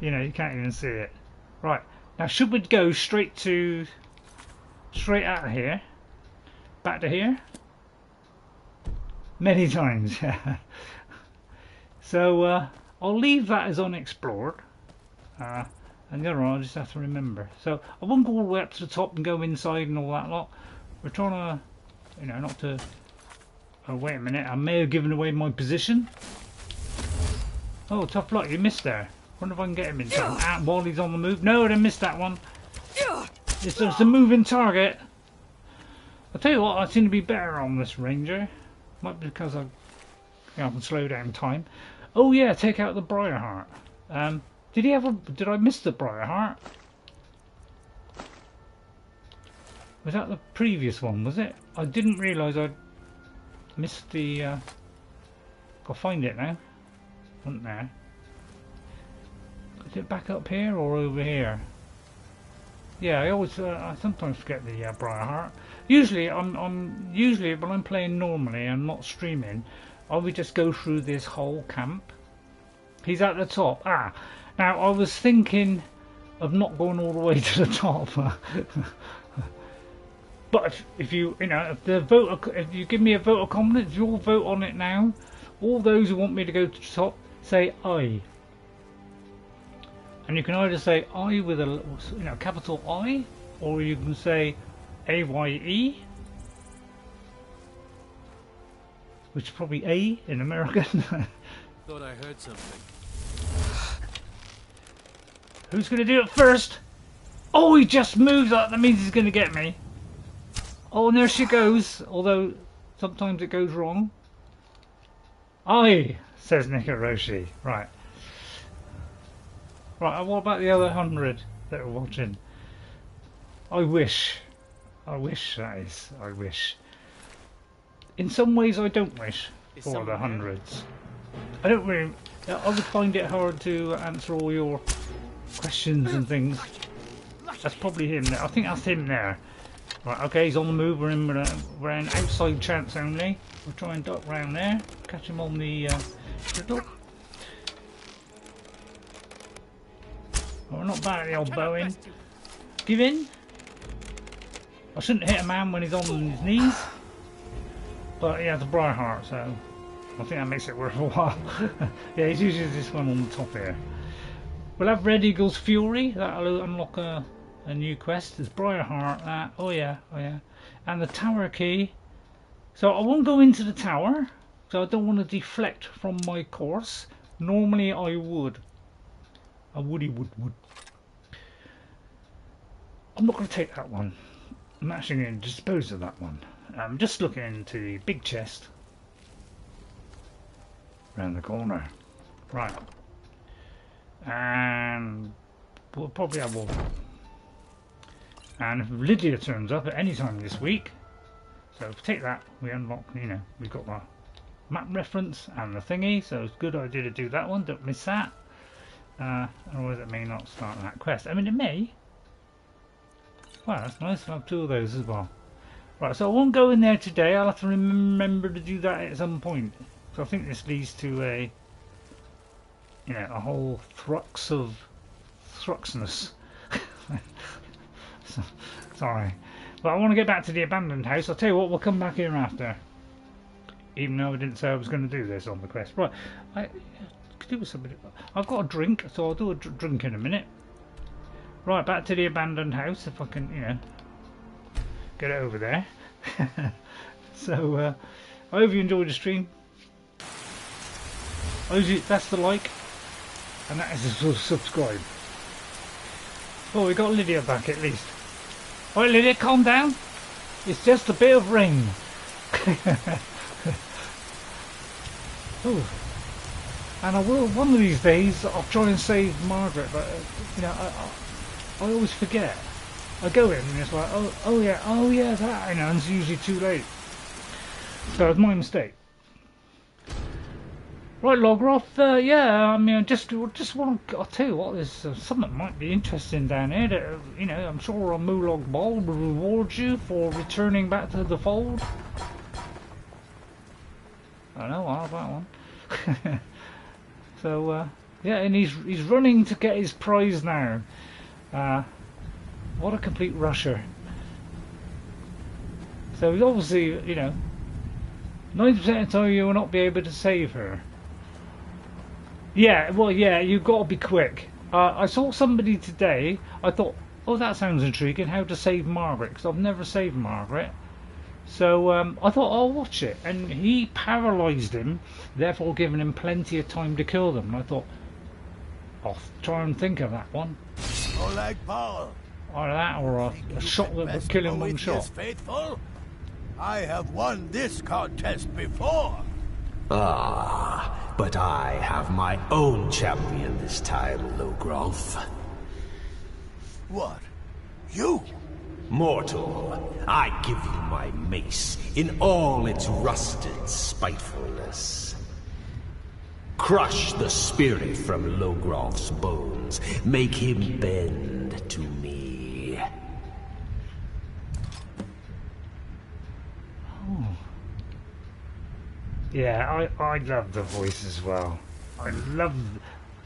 You know, you can't even see it. Right, now should we go straight out of here, back to here? Many times, yeah. So I'll leave that as unexplored, and the other one I just have to remember. So I won't go all the way up to the top and go inside and all that lot. We're trying to, you know, not to. Oh, wait a minute, I may have given away my position. Oh, tough luck, you missed there. Wonder if I can get him in time while he's on the move. No, I didn't miss that one. It's just a moving target. I'll tell you what, I seem to be better on this ranger. Might be because I can slow down time. Oh yeah, take out the Briarheart. Did I miss the Briarheart? Was that the previous one, was it? I didn't realise I'd missed the... I'll find it now. Wasn't there? Is it back up here or over here? Yeah, I sometimes forget the Briarheart. Usually usually when I'm playing normally and not streaming, I would just go through this whole camp. He's at the top. Now I was thinking of not going all the way to the top. But if you if you give me a vote of confidence, you'll vote on it now. All those who want me to go to the top, say aye. And you can either say I with a capital I, or you can say AYE, which is probably A in American. Thought I heard something. Who's going to do it first? Oh, he just moves up. That means he's going to get me. Oh, and there she goes. Although sometimes it goes wrong. Aye, says Nikaroshi. Right. Right, what about the other 100 that are watching? I wish, that is, I wish. In some ways I don't wish for the hundreds. I don't really, I would find it hard to answer all your questions and things. That's probably him there. I think that's him there. Right, okay, he's on the move, we're in outside chance only. We'll try and duck round there, catch him on the griddle. Oh, we're not bad at the old bowing. Give in. I shouldn't hit a man when he's on his knees. But he has a briar heart, so I think that makes it worth a while. Yeah, he's usually this one on the top here. We'll have Red Eagle's Fury. That'll unlock a new quest. There's briar heart, that. Oh yeah. And the tower key. So I won't go into the tower, so I don't want to deflect from my course. Normally I would. I would. I'm not going to take that one. I'm actually going to dispose of that one. I'm just looking into the big chest around the corner. Right. And we'll probably have water. And if Lydia turns up at any time this week, so if we take that, we unlock, we've got the map reference and the thingy, so it's a good idea to do that one, don't miss that. Otherwise it may not start that quest. I mean, it may. Wow, that's nice. I'll have two of those as well. Right, so I won't go in there today. I'll have to remember to do that at some point. So I think this leads to a whole thruxness. Sorry. But I want to get back to the abandoned house. I'll tell you what, we'll come back here after. Even though I didn't say I was going to do this on the quest. Right, I could do with somebody. I've got a drink, so I'll do a drink in a minute. Right, back to the abandoned house, if I can, get it over there. So, I hope you enjoyed the stream. That's the like, and that is a subscribe. Oh, we got Lydia back at least. Alright, Lydia, calm down. It's just a bit of rain. Oh. And I will, one of these days, I'll try and save Margaret, but, I always forget. I go in and it's like, oh yeah, that, and it's usually too late. So it's my mistake. Right, Logroth, yeah, I mean, just want I'll tell you what, there's something that might be interesting down here that, I'm sure Molog Bal will reward you for returning back to the fold. I know, I'll have that one. So, yeah, and he's running to get his prize now. What a complete rusher. So he's obviously, 90% of the time you will not be able to save her. Yeah, well, yeah, you've got to be quick. I saw somebody today, I thought, oh, that sounds intriguing, how to save Margaret, because I've never saved Margaret. So I thought, I'll watch it. And he paralysed him, therefore giving him plenty of time to kill them. And I thought, I'll try and think of that one. Molog Bal. Or that, or a shot that would kill him one shot. Faithful? I have won this contest before. Ah, but I have my own champion this time, Logroth. What? You? Mortal, I give you my mace in all its rusted spitefulness. Crush the spirit from Logroth's bones. Make him bend to me. Oh. Yeah, I love the voice as well. I love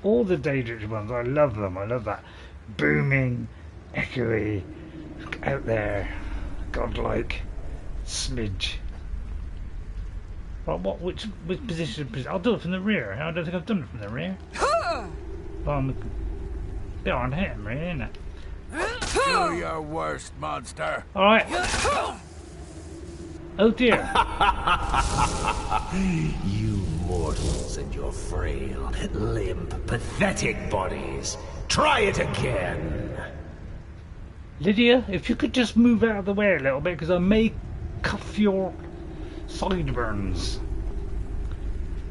all the Daedric ones. I love them. I love that booming, echoey, out there. godlike smidge. Right, which position? I'll do it from the rear. I don't think I've done it from the rear. Well, I'm behind him, really, isn't it? Do your worst, monster. All right. Oh dear. You mortals and your frail, limp, pathetic bodies. Try it again. Lydia, if you could just move out of the way a little bit, because I may cuff your sideburns.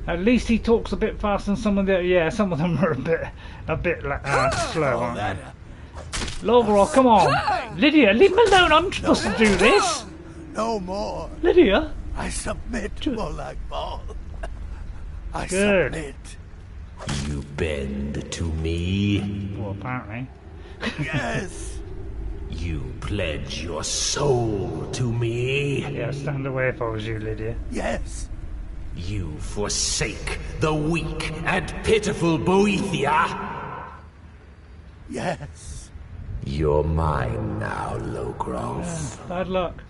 At least he talks a bit faster than some of the. Yeah, some of them are a bit slow, aren't they? Logrok, come on, Lydia, leave me alone. I'm supposed to do this. No more. Lydia, I submit, Molog Bal. I Good. submit. You bend to me. well, apparently. Yes. You pledge your soul to me. Yeah, stand away if I was you, Lydia. Yes. You forsake the weak and pitiful Boethiah. Yes. You're mine now, Logrov. Bad luck.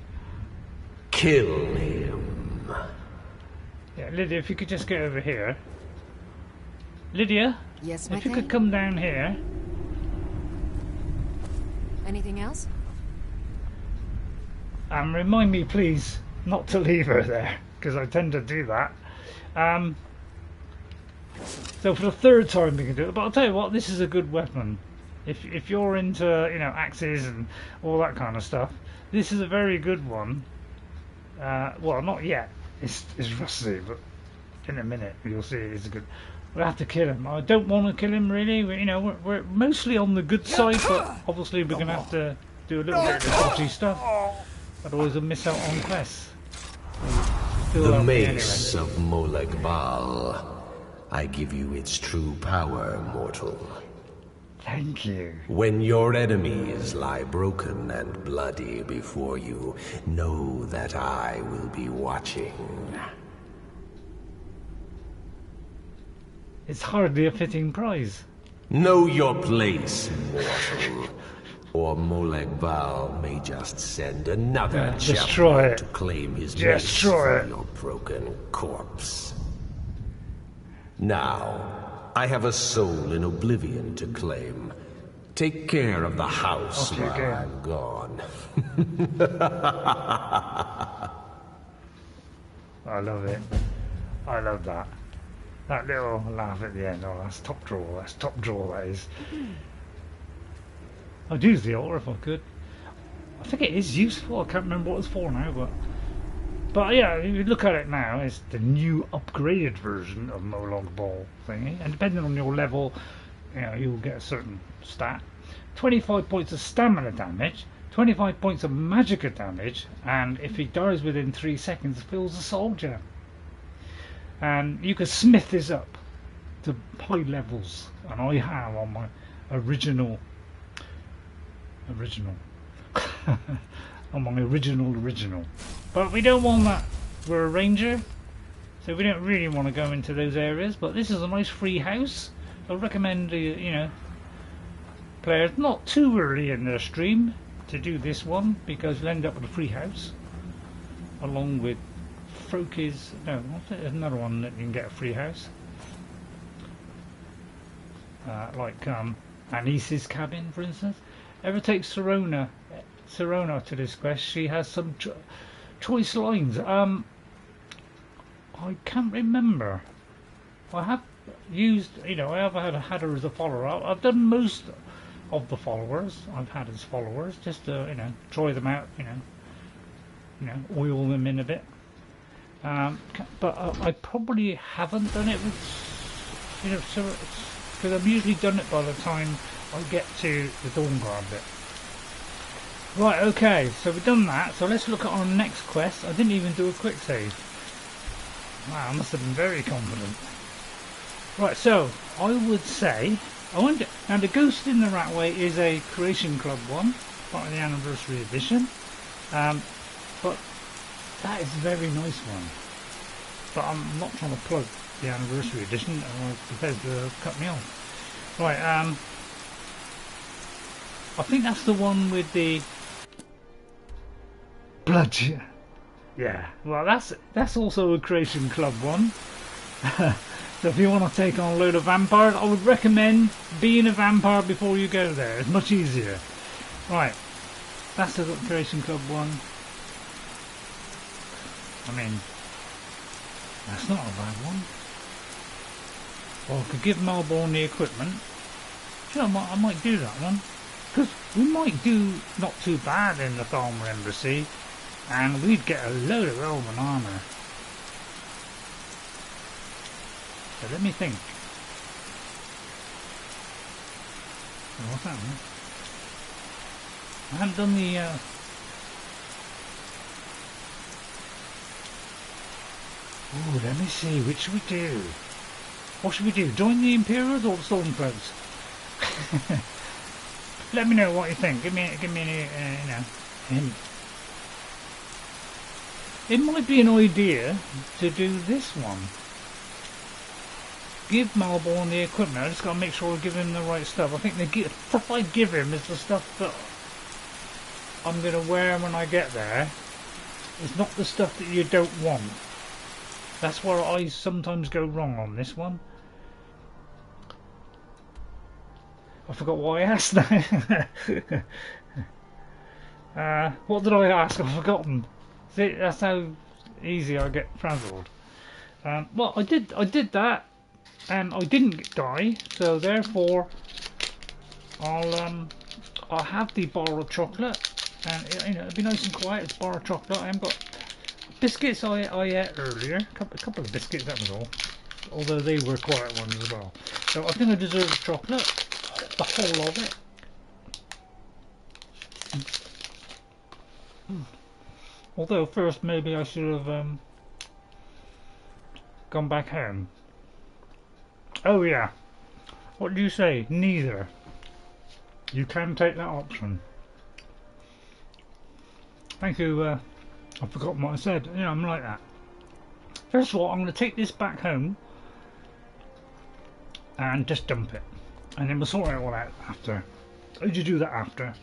Kill him. Yeah, Lydia, if you could just get over here. Lydia, Yes, my if you thing? could come down here. Anything else? And remind me, please, not to leave her there, because I tend to do that. So for the third time we can do it. But I'll tell you what, this is a good weapon. If you're into, you know, axes and all that kind of stuff, this is a very good one. Well, not yet. It's rusty, but in a minute you'll see it's a good. We'll have to kill him. I don't want to kill him really. You know, we're mostly on the good side, but obviously we're going to have to do a little bit of the dodgy stuff. Otherwise we'll miss out on quests. The Mace of Molog Bal. I give you its true power, mortal. Thank you. When your enemies lie broken and bloody before you, know that I will be watching. It's hardly a fitting prize. Know your place, mortal. Or Molog Bal may just send another destroy champion it. to claim his Destroy mace it. from your broken corpse. Now, I have a soul in oblivion to claim. Take care of the house Okay, while okay. I'm gone. I love it. I love that. That little laugh at the end. Oh, that's top drawer. That's top drawer, that is. I'd use the altar if I could. I think it is useful. I can't remember what it's for now, but yeah, if you look at it now, it's the new upgraded version of Molog Bal thingy, and depending on your level, you know, you'll get a certain stat. 25 points of stamina damage, 25 points of magicka damage, and if he dies within 3 seconds, fills a soul gem. And you can smith this up to high levels, and I have on my original on my original, but we don't want that. We're a ranger, so we don't really want to go into those areas, but this is a nice free house. I recommend you know, players not too early in their stream to do this one, because you'll end up with a free house along with Froki's. No, there's another one that you can get a free house, like Anice's cabin, for instance. Ever take Serona to this quest? She has some choice lines. I can't remember. I have used, you know, I have had her as a follower. I've done most of the followers I've had as followers, just to, you know, try them out, you know, oil them in a bit. But I probably haven't done it with, you know, because I've usually done it by the time I get to the Dawnguard bit. Right, okay, so we've done that, so let's look at our next quest. I didn't even do a quick save. Wow, I must have been very confident. Right, so I would say, now the Ghost in the Ratway is a Creation Club one, part of the Anniversary Edition, but that is a very nice one. But I'm not trying to plug the Anniversary Edition, or prepared to cut me off. Right, I think that's the one with the blood. Yeah, well, that's also a Creation Club one. So if you want to take on a load of vampires, I would recommend being a vampire before you go there. It's much easier. Right, that's the Creation Club one. I mean, that's not a bad one. Well, I could give Malborn the equipment. Sure, I might do that one. Because we might do not too bad in the Thalmor Embassy. And we'd get a load of Elven armour. So let me think. Oh, what's that one? I haven't done the... Oh, let me see. Which should we do? What should we do? Join the Imperials or the Stormcloaks? Let me know what you think. Give me a hint. It might be an idea to do this one. Give Malborn the equipment. I just got to make sure I give him the right stuff. I think the stuff I give him is the stuff that I'm going to wear when I get there. It's not the stuff that you don't want. That's where I sometimes go wrong on this one. I forgot what I asked now. What did I ask? I've forgotten. See, that's how easy I get frazzled. Well, I did that, and I didn't die, so therefore I'll have the bar of chocolate, and it'll be nice and quiet. It's bar of chocolate. I haven't got biscuits. I ate earlier, a couple of biscuits. That was all. Although they were quiet ones as well. So I think I deserve chocolate, the whole of it. Although first maybe I should have gone back home. Oh yeah. What do you say? Neither. You can take that option. Thank you. I've forgotten what I said. Yeah, I'm like that. First of all, I'm going to take this back home and just dump it. And then we'll sort it all out after. How do you do that after?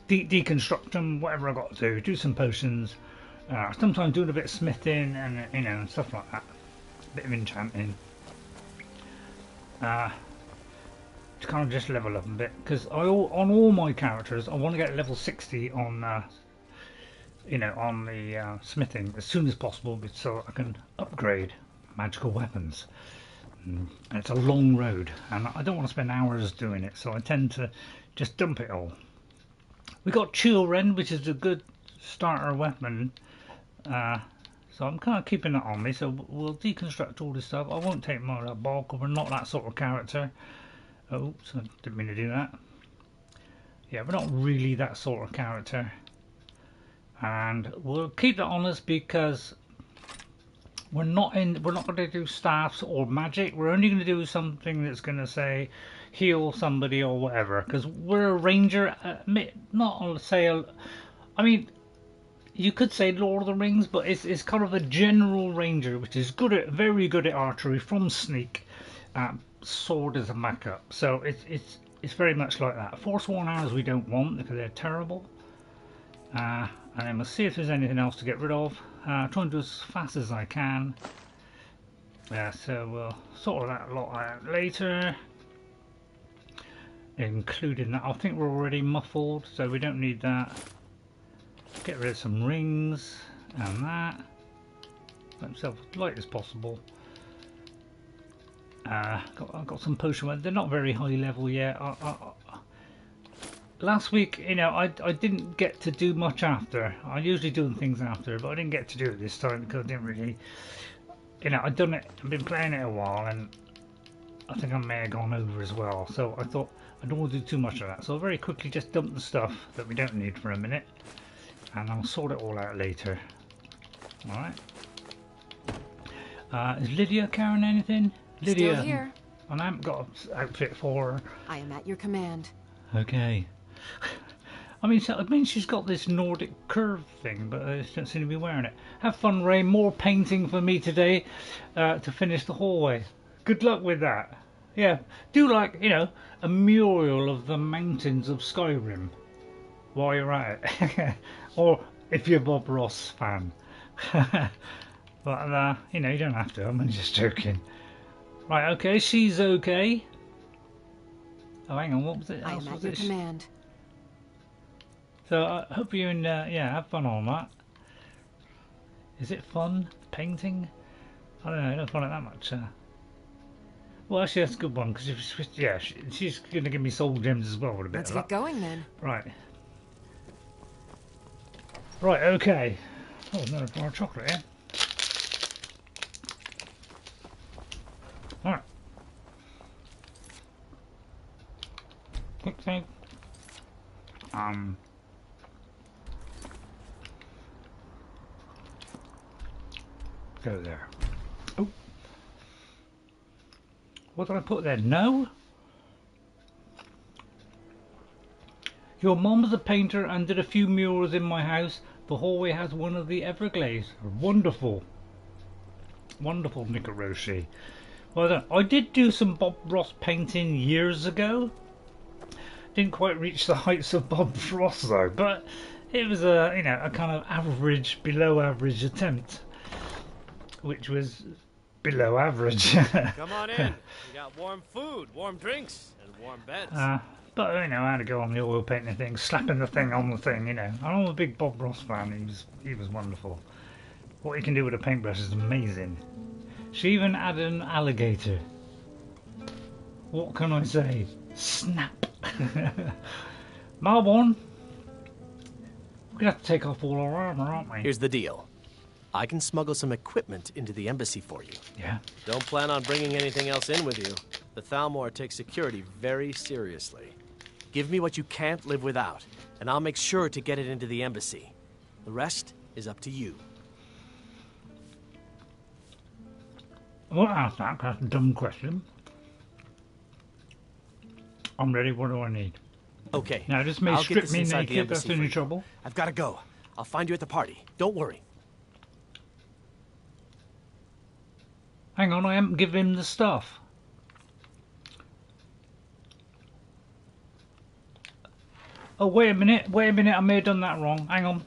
Deconstruct them, whatever I got to do some potions, sometimes doing a bit of smithing and stuff like that, a bit of enchanting, to kind of just level up a bit, because on all my characters I want to get level 60 on on the smithing as soon as possible, so I can upgrade magical weapons. And it's a long road and I don't want to spend hours doing it, so I tend to just dump it all. We got Children, which is a good starter weapon, so I'm kind of keeping that on me. So we'll deconstruct all this stuff. I won't take Molog Bal because we're not that sort of character. Oh, so didn't mean to do that. Yeah, we're not really that sort of character, and we'll keep that on us because we're not going to do staffs or magic. We're only going to do something that's going to say heal somebody or whatever, because we're a ranger. Not on say, I mean, you could say Lord of the Rings, but it's kind of a general ranger, which is very good at archery from sneak, sword as a backup. So it's very much like that. Forsworn arrows we don't want because they're terrible. And then we'll see if there's anything else to get rid of. Try and do as fast as I can. So we'll sort that lot out later. Including that, I think we're already muffled, so we don't need that. Get rid of some rings and that. Make myself as light as possible. I've got some potion. They're not very high level yet. Last week, I didn't get to do much after. I usually do things after, but I didn't get to do it this time because I didn't really. I've done it. I've been playing it a while, and I think I may have gone over as well. So I thought I don't want to do too much of that. So I'll very quickly just dump the stuff that we don't need for a minute, and I'll sort it all out later. All right. Is Lydia carrying anything? Lydia. Still here. And I haven't got an outfit for her. I am at your command. Okay. I mean, she's got this Nordic curve thing, but I just don't seem to be wearing it. Have fun, Ray. More painting for me today to finish the hallway. Good luck with that. Yeah, do a mural of the mountains of Skyrim while you're at it. Or if you're a Bob Ross fan. But, you know, you don't have to. I'm only just joking. Right, okay, she's okay. Oh, hang on, what was it? I am at your command. So, I hope you and, yeah, have fun on that. Is it fun? Painting? I don't know, I don't find it that much. Well, actually, that's a good one, because yeah, she's going to give me soul gems as well with a bit Let's of get luck. going then. Right. Right, okay. Oh, another bar of chocolate here. Alright. Quick save. Go there. Oh. What did I put there? No? Your mom was a painter and did a few murals in my house. The hallway has one of the Everglades. Wonderful. Wonderful, Nicoroshi. Well, I did do some Bob Ross painting years ago. Didn't quite reach the heights of Bob Ross though, but it was a, you know, a kind of average, below average attempt, which was below average. Come on in. We got warm food, warm drinks, and warm beds. But you know, I had to go on the oil painting thing, slapping the thing on the thing. You know, I'm a big Bob Ross fan. He was wonderful. What he can do with a paintbrush is amazing. She even added an alligator. What can I say? Snap. Malborn, we're gonna have to take off all our armor, aren't we? Here's the deal. I can smuggle some equipment into the embassy for you. Yeah. Don't plan on bringing anything else in with you. The Thalmor take security very seriously. Give me what you can't live without, and I'll make sure to get it into the embassy. The rest is up to you. Well, ask that. That's a dumb question. I'm ready. What do I need? Okay. Now, just may I'll get strip this me inside the naked. That's embassy any for you. trouble. I've got to go. I'll find you at the party. Don't worry. Hang on, I haven't given him the stuff. Oh, wait a minute, I may have done that wrong. Hang on.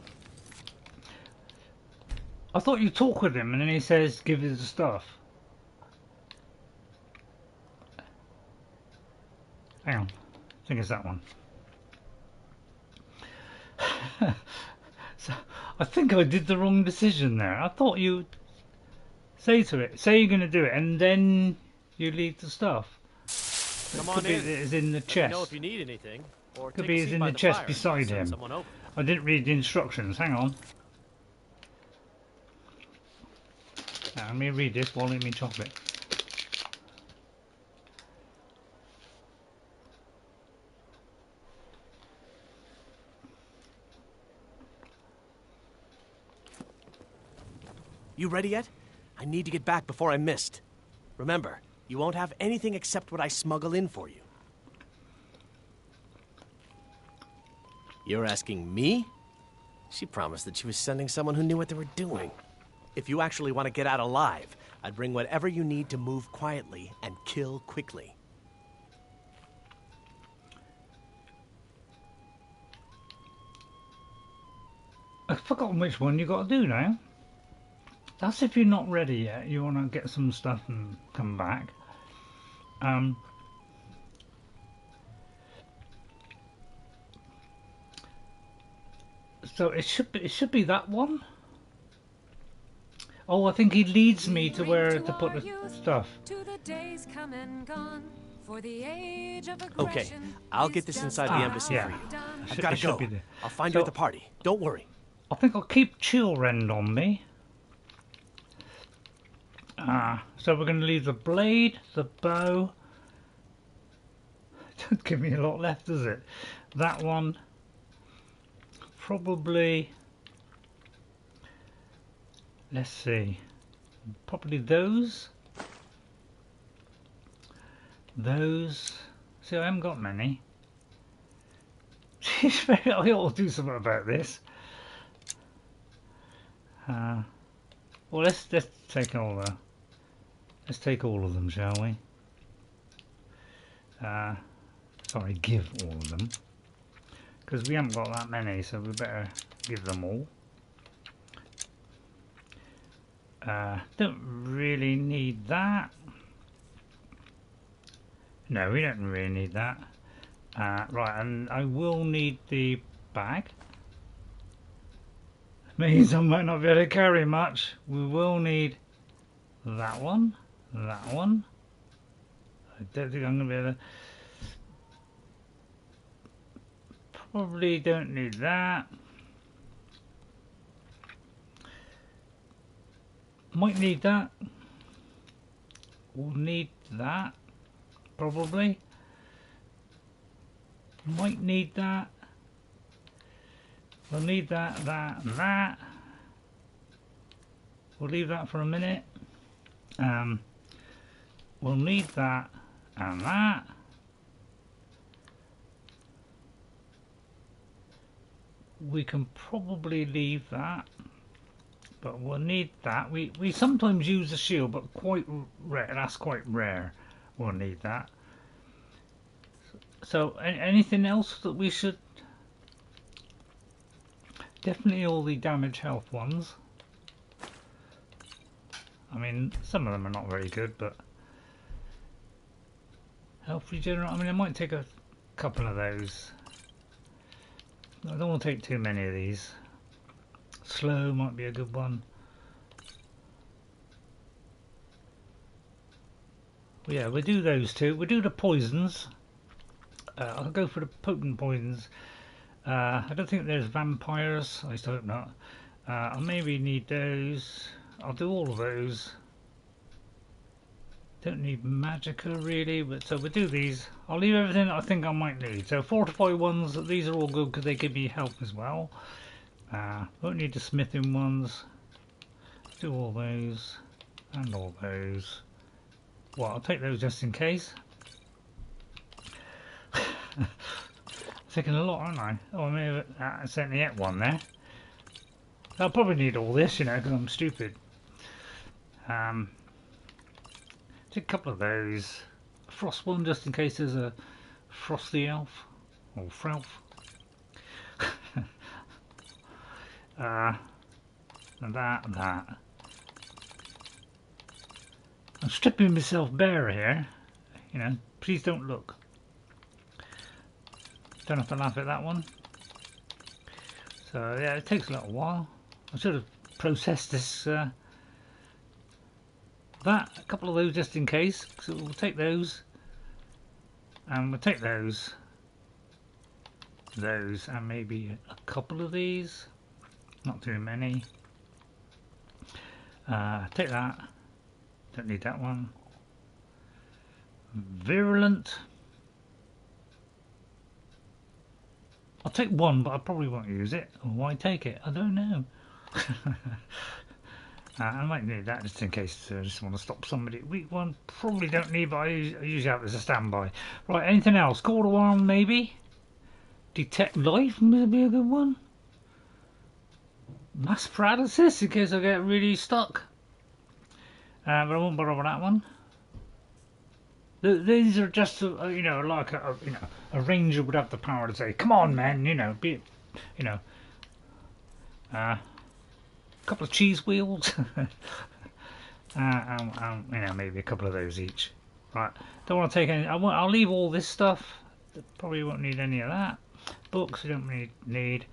I thought you talk with him and then he says, give us the stuff. Hang on, I think it's that one. So, I think I did the wrong decision there. I thought you say you're going to do it and then you leave the stuff. Come Could on be in. it's in the Let me chest. know if you need anything. Or Could take be a it's seat in by the chest fire. beside Send him. someone over. I didn't read the instructions. Hang on. Now, let me read this while let me chop it. You ready yet? I need to get back before I'm missed. Remember, you won't have anything except what I smuggle in for you. You're asking me? She promised that she was sending someone who knew what they were doing. If you actually want to get out alive, I'd bring whatever you need to move quietly and kill quickly. I've forgotten which one you got to do now. That's if you're not ready yet. You want to get some stuff and come back. So it should be that one. Oh, I think he leads me to where to put the stuff. Okay, I'll get this inside the embassy yeah. for you. I've It got to should go. be there. I'll find So- you at the party. Don't worry. I think I'll keep Chillrend on me. So we're going to leave the blade, the bow. Don't give me a lot left, does it? That one. Probably. Let's see. Probably those. Those. See, I haven't got many. I ought to do something about this. Well, let's take all the. Let's take all of them, shall we? Sorry, give all of them, because we haven't got that many, so we better give them all. Don't really need that. No, we don't really need that. Right, and I will need the bag. Means I might not be able to carry much. We will need that one, that one. I don't think I'm going to be able to. Probably don't need that. Might need that. We'll need that. Probably. Might need that. We'll need that, that, and that. We'll leave that for a minute. We'll need that and that. We can probably leave that, but we'll need that. We sometimes use a shield, but quite rare. That's quite rare. We'll need that. So anything else that we should? Definitely all the damage health ones. I mean, some of them are not very good, but health regenerate. I mean, I might take a couple of those. I don't want to take too many of these. Slow might be a good one. Well, yeah, we'll do those two. We'll do the poisons. I'll go for the potent poisons. I don't think there's vampires. I just hope not. I'll maybe need those. I'll do all of those. Don't need magicka really, but so we'll do these. I'll leave everything that I think I might need. So fortify ones, these are all good because they give me health as well. Won't need the smithing ones. Do all those and all those. Well, I'll take those just in case. Taking a lot, aren't I? Oh, I may have certainly ate one there. I'll probably need all this, you know, because I'm stupid. Take a couple of those. A frost one just in case there's a frosty elf or frelf. And that and that. I'm stripping myself bare here. You know, please don't look. Don't have to laugh at that one. So yeah, it takes a little while. I should have processed this. That, a couple of those just in case. So we'll take those, and we'll take those, and maybe a couple of these. Not too many. Take that. Don't need that one. Virulent. I'll take one, but I probably won't use it. Or why take it? I don't know. I might need that just in case I just want to stop somebody. Weak one, probably don't need, but I usually have it as a standby. Right, anything else? Call to arm, maybe? Detect life, maybe a good one? Mass paralysis, in case I get really stuck. But I won't bother with that one. These are just, you know, like a ranger would have the power to say, "Come on, man," you know, be, you know, a couple of cheese wheels, you know, maybe a couple of those each. Right, don't want to take any. I'll leave all this stuff. Probably won't need any of that. Books we don't need.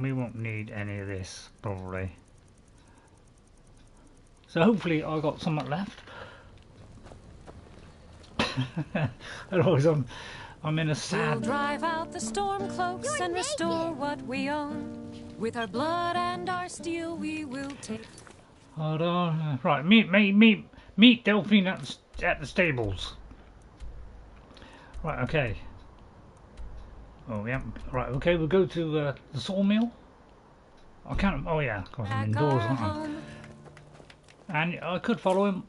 We won't need any of this probably. So hopefully I got something left. Otherwise I'm in a sad. We'll drive out the storm cloaks and restore what we own. With our blood and our steel we will take. Hold on. Right, meet Delphine at the stables. Right, okay. Oh yeah. Right, okay. We'll go to the sawmill. I can't. Oh yeah, of course I'm indoors, aren't I? And I could follow him.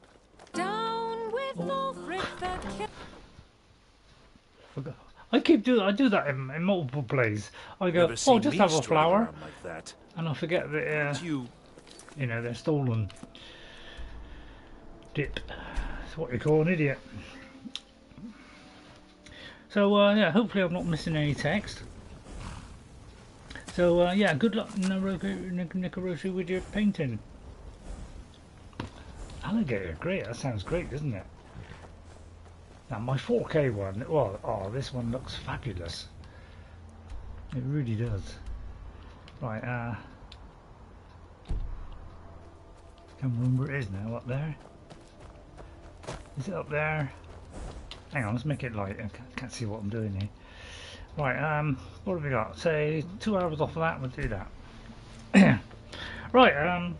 Down with Ulfric the I do that in multiple plays. I go, oh, just have a flower, like that. And I forget that you know, they're stolen. Dip. That's what you call an idiot. So yeah, hopefully I'm not missing any text. So yeah, good luck, Nikaroshi, with your painting. Alligator, great. That sounds great, doesn't it? Now my 4K one, well, oh, this one looks fabulous. It really does. Right, can't remember where it is now. Up there? Is it up there? Hang on, let's make it light. I can't see what I'm doing here. Right, what have we got? Say 2 hours off of that, we'll do that. Right,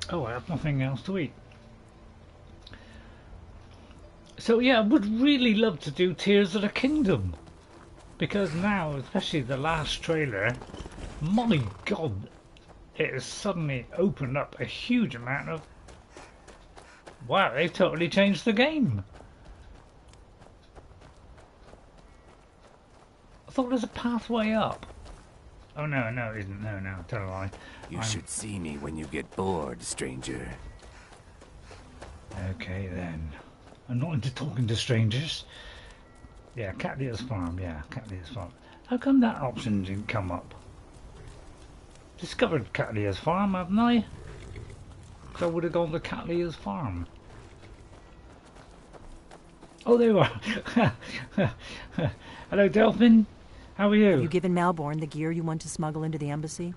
oh, I have nothing else to eat. So yeah, I would really love to do Tears of the Kingdom. Because now, especially the last trailer, my god, it has suddenly opened up a huge amount of... Wow, they've totally changed the game. I thought there's a pathway up. Oh no, no it isn't. No, no, tell a lie. You should see me when you get bored, stranger. Okay then. I'm not into talking to strangers. Yeah, Katla's farm, yeah, Katla's farm. How come that option didn't come up? Discovered Katla's farm, haven't I? So I would have gone to Katla's farm. Oh, there you are. Hello, Delphine. How are you? Have you given Malborn the gear you want to smuggle into the embassy?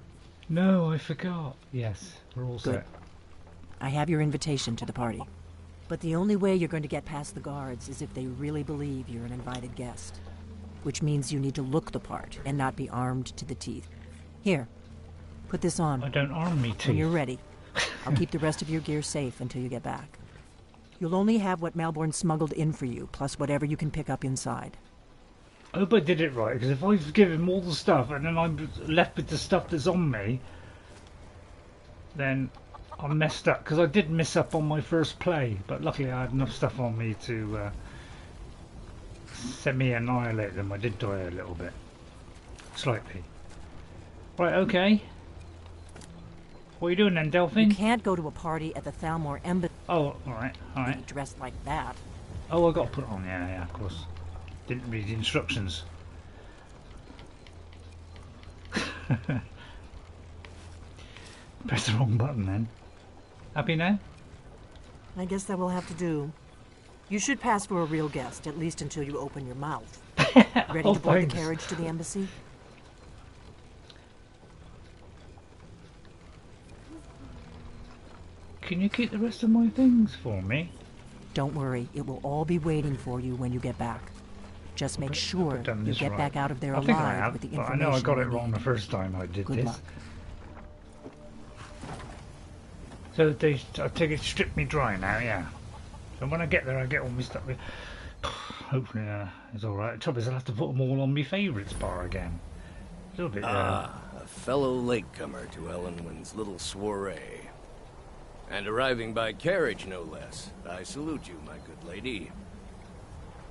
No, I forgot. Yes, we're all Good. set. I have your invitation to the party. But the only way you're going to get past the guards is if they really believe you're an invited guest. Which means you need to look the part and not be armed to the teeth. Here, put this on. I don't arm me teeth. When you're ready. I'll keep the rest of your gear safe until you get back. You'll only have what Malborn smuggled in for you, plus whatever you can pick up inside. I hope I did it right, because if I've given him all the stuff and then I'm left with the stuff that's on me, then I'm messed up, because I did miss up on my first play, but luckily I had enough stuff on me to semi-annihilate them. I did die a little bit. Slightly. Right, okay. What are you doing then, Delphine? You can't go to a party at the Thalmor Embassy. Oh, alright, alright. Dressed like that. Oh, I got to put it on, yeah, yeah, of course. Didn't read the instructions. Press the wrong button then. Happy now? I guess that will have to do. You should pass for a real guest, at least until you open your mouth. Ready to board the carriage to the embassy? Can you keep the rest of my things for me? Don't worry, it will all be waiting for you when you get back. Just make sure you get right. back out of there I alive think I have, with the but I information. know I got it you wrong need. the first time I did Good this. luck. So they, I take it, strip me dry now, yeah. So when I get there, I get all my stuff. Hopefully it's alright. The trouble is I'll have to put them all on my favourites bar again. A little bit, A fellow latecomer to Elenwen's little soiree. And arriving by carriage, no less. I salute you, my good lady.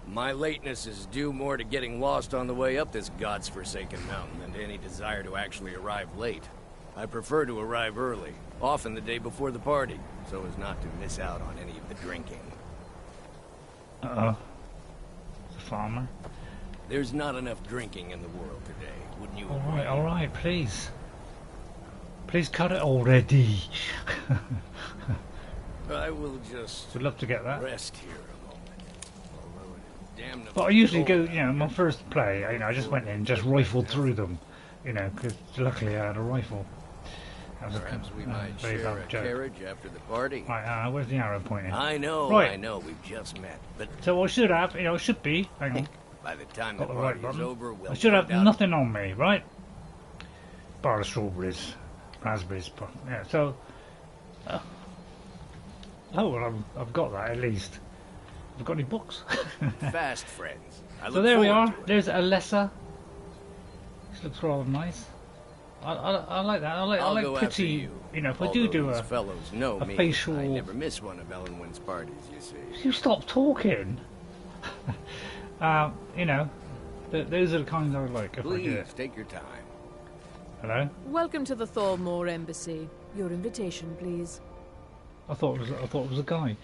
My lateness is due more to getting lost on the way up this god's-forsaken mountain than to any desire to actually arrive late. I prefer to arrive early, often the day before the party, so as not to miss out on any of the drinking. Uh-oh. The farmer. There's not enough drinking in the world today, wouldn't you agree? Alright, please. Please cut it already. I will just Would love to get that. rest here a moment. Although it is damnable But I usually go, you know, my first play, you know, I just went in and just rifled through them. You know, because luckily I had a rifle. That was Perhaps we might very share bad a joke. carriage after the party. Right, where's the arrow pointing? I know, Right. I know, we've just met, but So I should have, you know, I should be, hang on, by the time got the the right party is button. over, we'll I should no have doubt- nothing on me, right? Bar of strawberries, raspberries, yeah, so... oh, well, I've got that at least. I've got any books? Fast friends. I So look there we forward are, to it. there's Elessa. This looks rather nice. I like that, I I'll like go after pretty, you know, if I Although do these a fellows know me, facial... I never miss one of Elenwen's parties, you see. You stop talking. You know, those are the kinds I like if I do Please, it. take your time. Hello? Welcome to the Thalmor Embassy. Your invitation, please. I thought it was a guy.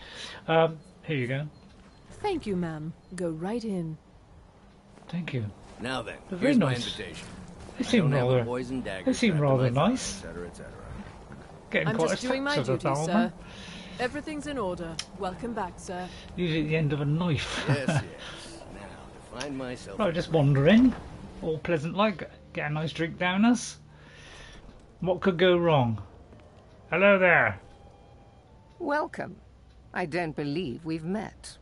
Here you go. Thank you, ma'am. Go right in. Thank you. Now then, They're here's very my nice. invitation. They I seem don't have a rather. poison dagger They seem strapped to rather my thigh, nice. etc., etc. Getting I'm quite just doing my attached to the duty, Thalmor. sir. Everything's in order. Welcome back, sir. Usually at the end of a knife. Yes, yes. Now, to find myself... Right, just wandering. All pleasant like. Get a nice drink down us. What could go wrong? Hello there. Welcome. I don't believe we've met.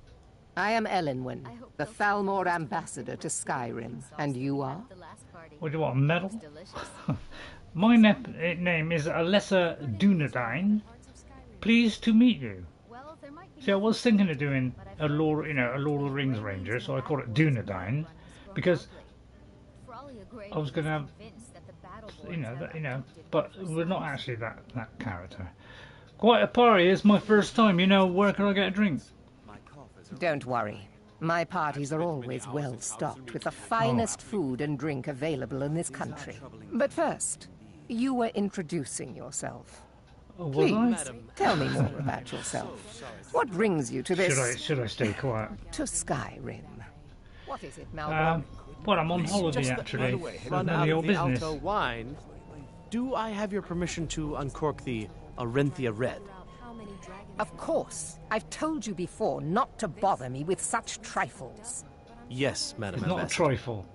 I am Elenwen, the Thalmor Ambassador to Skyrim, and you are? What do you want, a medal? My name is Elessa Dunedain. Pleased to meet you. See, I was thinking of doing a Lord of the Rings Ranger, so I call it Dunedain, because I was going to have, but we're not actually that character. Quite a party. It's my first time. Where can I get a drink? Don't worry. My parties are always well stocked with the finest food and drink available in this country. But first, you were introducing yourself. Please, tell me more about yourself. What brings you to this... Should I stay quiet? To Skyrim. What is it, Malborn? Well, I'm on holiday, actually. Run out of the Alto wine. Do I have your permission to uncork the Arinthia Red? Of course. I've told you before not to bother me with such trifles. Yes, Madam It's not a trifle.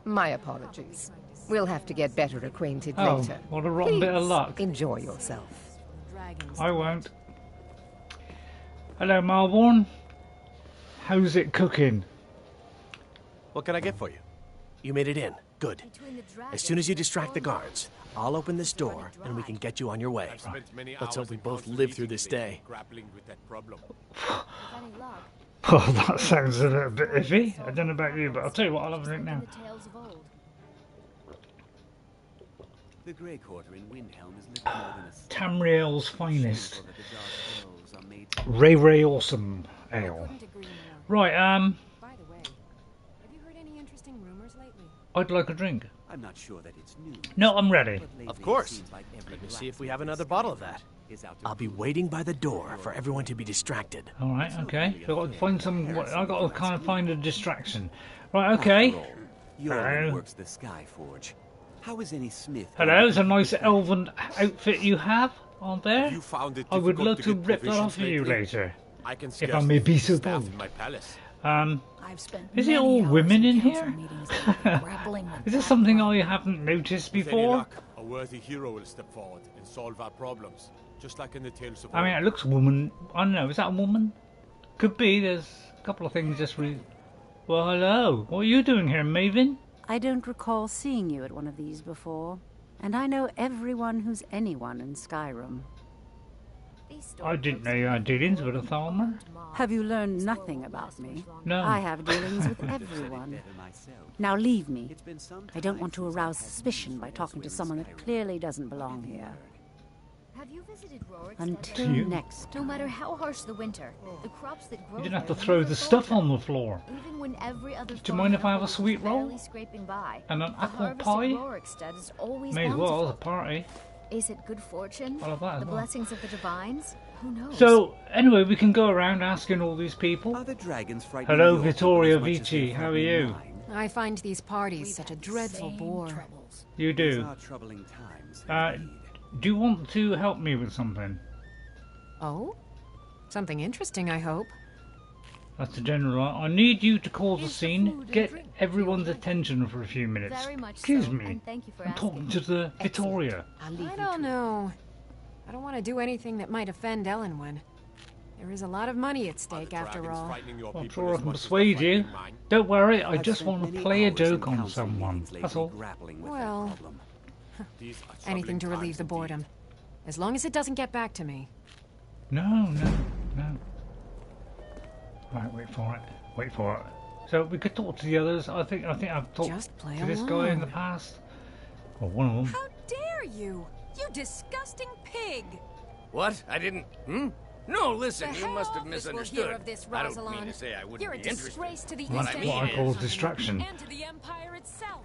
My apologies. We'll have to get better acquainted Oh, later. what a rotten bit of luck. Enjoy yourself. I won't. Hello, Malborn. How's it cooking? What can I get for you? You made it in. Good. As soon as you distract the guards, I'll open this door and we can get you on your way. Let's hope we both live through this day. Oh, that sounds a little bit iffy. I don't know about you, but I'll tell you what, I'll have a drink now. The Grey Quarter in Windhelm is little more than a Tamriel's finest. Ray Awesome Ale. Right, By the way, have you heard any interesting rumors lately? I'd like a drink. I'm not sure that it's new. No, I'm ready. Of course. Let me see if we have another bottle of that. I'll be waiting by the door for everyone to be distracted. All right, okay. So I've got to find some. I got to kind of find a distraction. Right, okay. Hello. Works the Skyforge. How is any smith? Hello, it's a nice elven outfit you have on there. You found it I would love difficult to get rip that off of you lately? later. I can If I may be so staff bold. in my palace. Is it all women in here? Is this something I haven't noticed With any before? luck, a worthy hero will step forward and solve our problems, just like in the tales of I mean, it looks woman. I don't know. Is that a woman? Could be. There's a couple of things just really. Well, hello. What are you doing here, Maven? I don't recall seeing you at one of these before, and I know everyone who's anyone in Skyrim. I didn't know you had dealings with a Thalmor. Have you learned nothing about me? No. I have dealings with everyone. Now leave me. I don't want to arouse suspicion by talking to someone that clearly doesn't belong here. Have you visited Rorikstead? Until next No matter how harsh the winter, the crops that grow You didn't have to there throw never the fall stuff down. on the floor. Even when every other Do you mind if I have a farm sweet is roll? barely scraping by, And an the apple harvest pie? at Rorikstead is always May as well, bountiful. as a party. Is it good fortune? I'll have that as The well. blessings of the divines? Who knows? So, anyway, we can go around asking all these people. Are the dragons frightening Hello, your Vittoria people as much as Vici. they're How are frightening you? mine? I find these parties such a dreadful bore. You These do. are troubling times. Do you want to help me with something? Oh? Something interesting, I hope. That's the general. I need you to cause a scene. Get everyone's attention for a few minutes. Very much Excuse so, me. and thank you for I'm talking asking. to the Vittoria. I don't know. I don't want to do anything that might offend Elenwen. There is a lot of money at stake, after all. I'm sure I can persuade you. Don't worry, I just want to play a joke on someone. That's all. Well, anything to relieve the boredom. As long as it doesn't get back to me. No. Right, wait for it. Wait for it. So we could talk to the others. I think I've talked Just play to this guy in the along. past. Or one of them. How dare you? You disgusting pig! What? I didn't... No, listen, The you must have hell this will misunderstood. hear of this, I don't mean Rosalind. to say I wouldn't You're a be interested. disgrace to the What I That's mean what I call is- distraction. and to the Empire itself.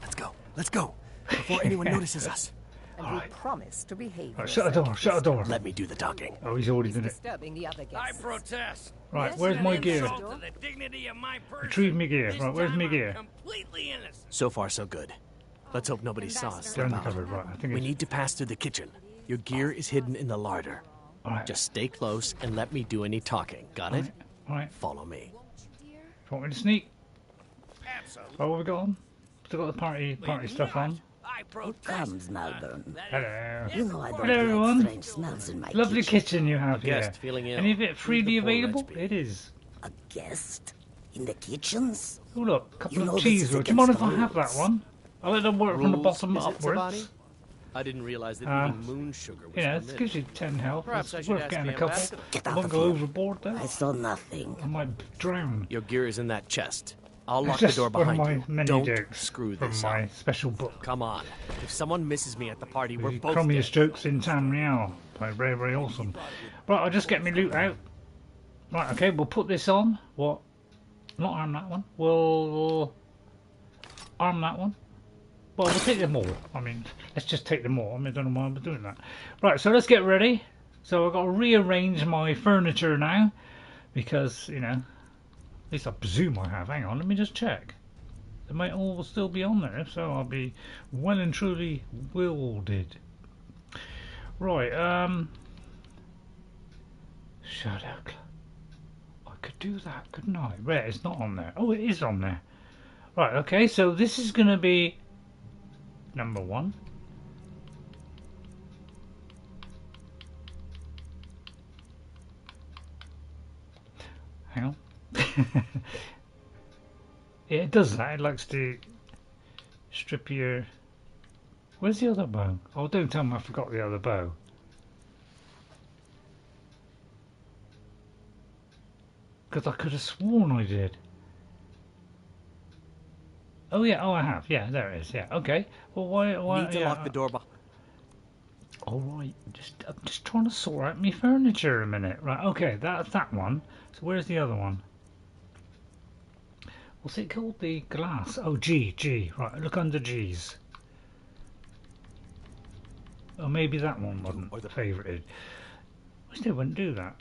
Let's go. Before anyone notices us. And we promise to behave. Right, shut the door, shut the door. Let me do the talking. Oh, he's already done it. Disturbing the other I guests. protest. Right, This where's is my an gear? insult to the dignity of my person. Retrieve me gear. This Right, where's time me I'm gear? completely innocent. So far, so good. Let's hope nobody saw us. They're in the slip out. cupboard, right. I think We it's... need to pass through the kitchen. Your gear is hidden in the larder. Alright. Just stay close and let me do any talking. Got it? Alright. Follow me. Want me to sneak? Oh, what have we got on? Still got the party stuff on. Here comes Malborn. Hello. You know I don't Hello, everyone. like strange smells in my Lovely kitchen you have here. Guest feeling ill. Any of it freely Use the available? porridge. It is. A guest? In the kitchens? Oh look, a couple You know of this cheese is rolls. Do you mind if I against the have that rules. one? I'll let them work from the Rules, bottom is it, upwards. Savani? I didn't realize that even moon sugar was Yeah, it permitted. gives you 10 health. Perhaps I It's should worth ask getting the a couple. ambassador. Get I out won't of go here. overboard though. I saw nothing. I might drown. Your gear is in that chest. I'll It's lock the just door one of behind my you. many Don't jokes screw from this my up. special book. Come on. If someone misses me at the party, we're The both crummiest dead. jokes in Tamriel. Like very, very awesome. Right, I'll just get my loot out. Right, okay, we'll put this on. What? Not arm that one. We'll arm that one. Well, we'll take them all. I mean, let's just take them all. I mean, I don't know why I'm doing that. Right, so let's get ready. So I've got to rearrange my furniture now. Because, you know, at least I presume I have. Hang on, let me just check. They might all still be on there. If so, I'll be well and truly wielded. Right, Shadow. I could do that, couldn't I? Right, it's not on there. Oh, it is on there. Right, okay, so this is going to be number 1. Hang on. Yeah, it does that. It likes to strip your... Where's the other bow? Oh, don't tell me I forgot the other bow. Because I could have sworn I did. Oh yeah, oh I have. Yeah, there it is. Yeah, okay. Well, why Need to yeah, lock the door behind. all right, I'm just trying to sort out my furniture a minute. Right, okay, that's that one. So where's the other one? What's it called? The glass. Oh, G. Right, look under G's. Oh, maybe that one wasn't favorited. I still wouldn't do that.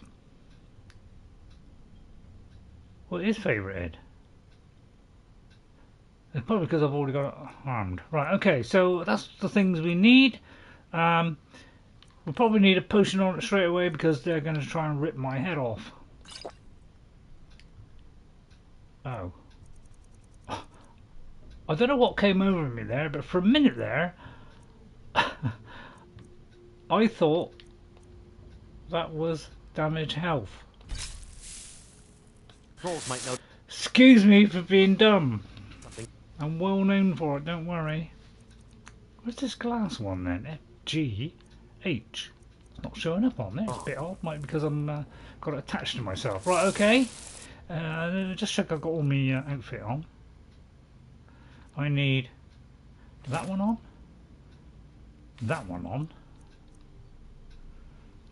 Well, it is favorited. It's probably because I've already got it armed. Right, okay, so that's the things we need. We'll probably need a potion on it straight away because they're going to try and rip my head off. Oh. I don't know what came over me there, but for a minute there, I thought that was damage health. Trolls might know. Excuse me for being dumb. I'm well known for it, don't worry. Where's this glass one then? F-G-H. It's not showing up on there. It's a bit odd. Might be because I'm got it attached to myself. Right, okay. Just check I've got all my outfit on. I need that one on. That one on.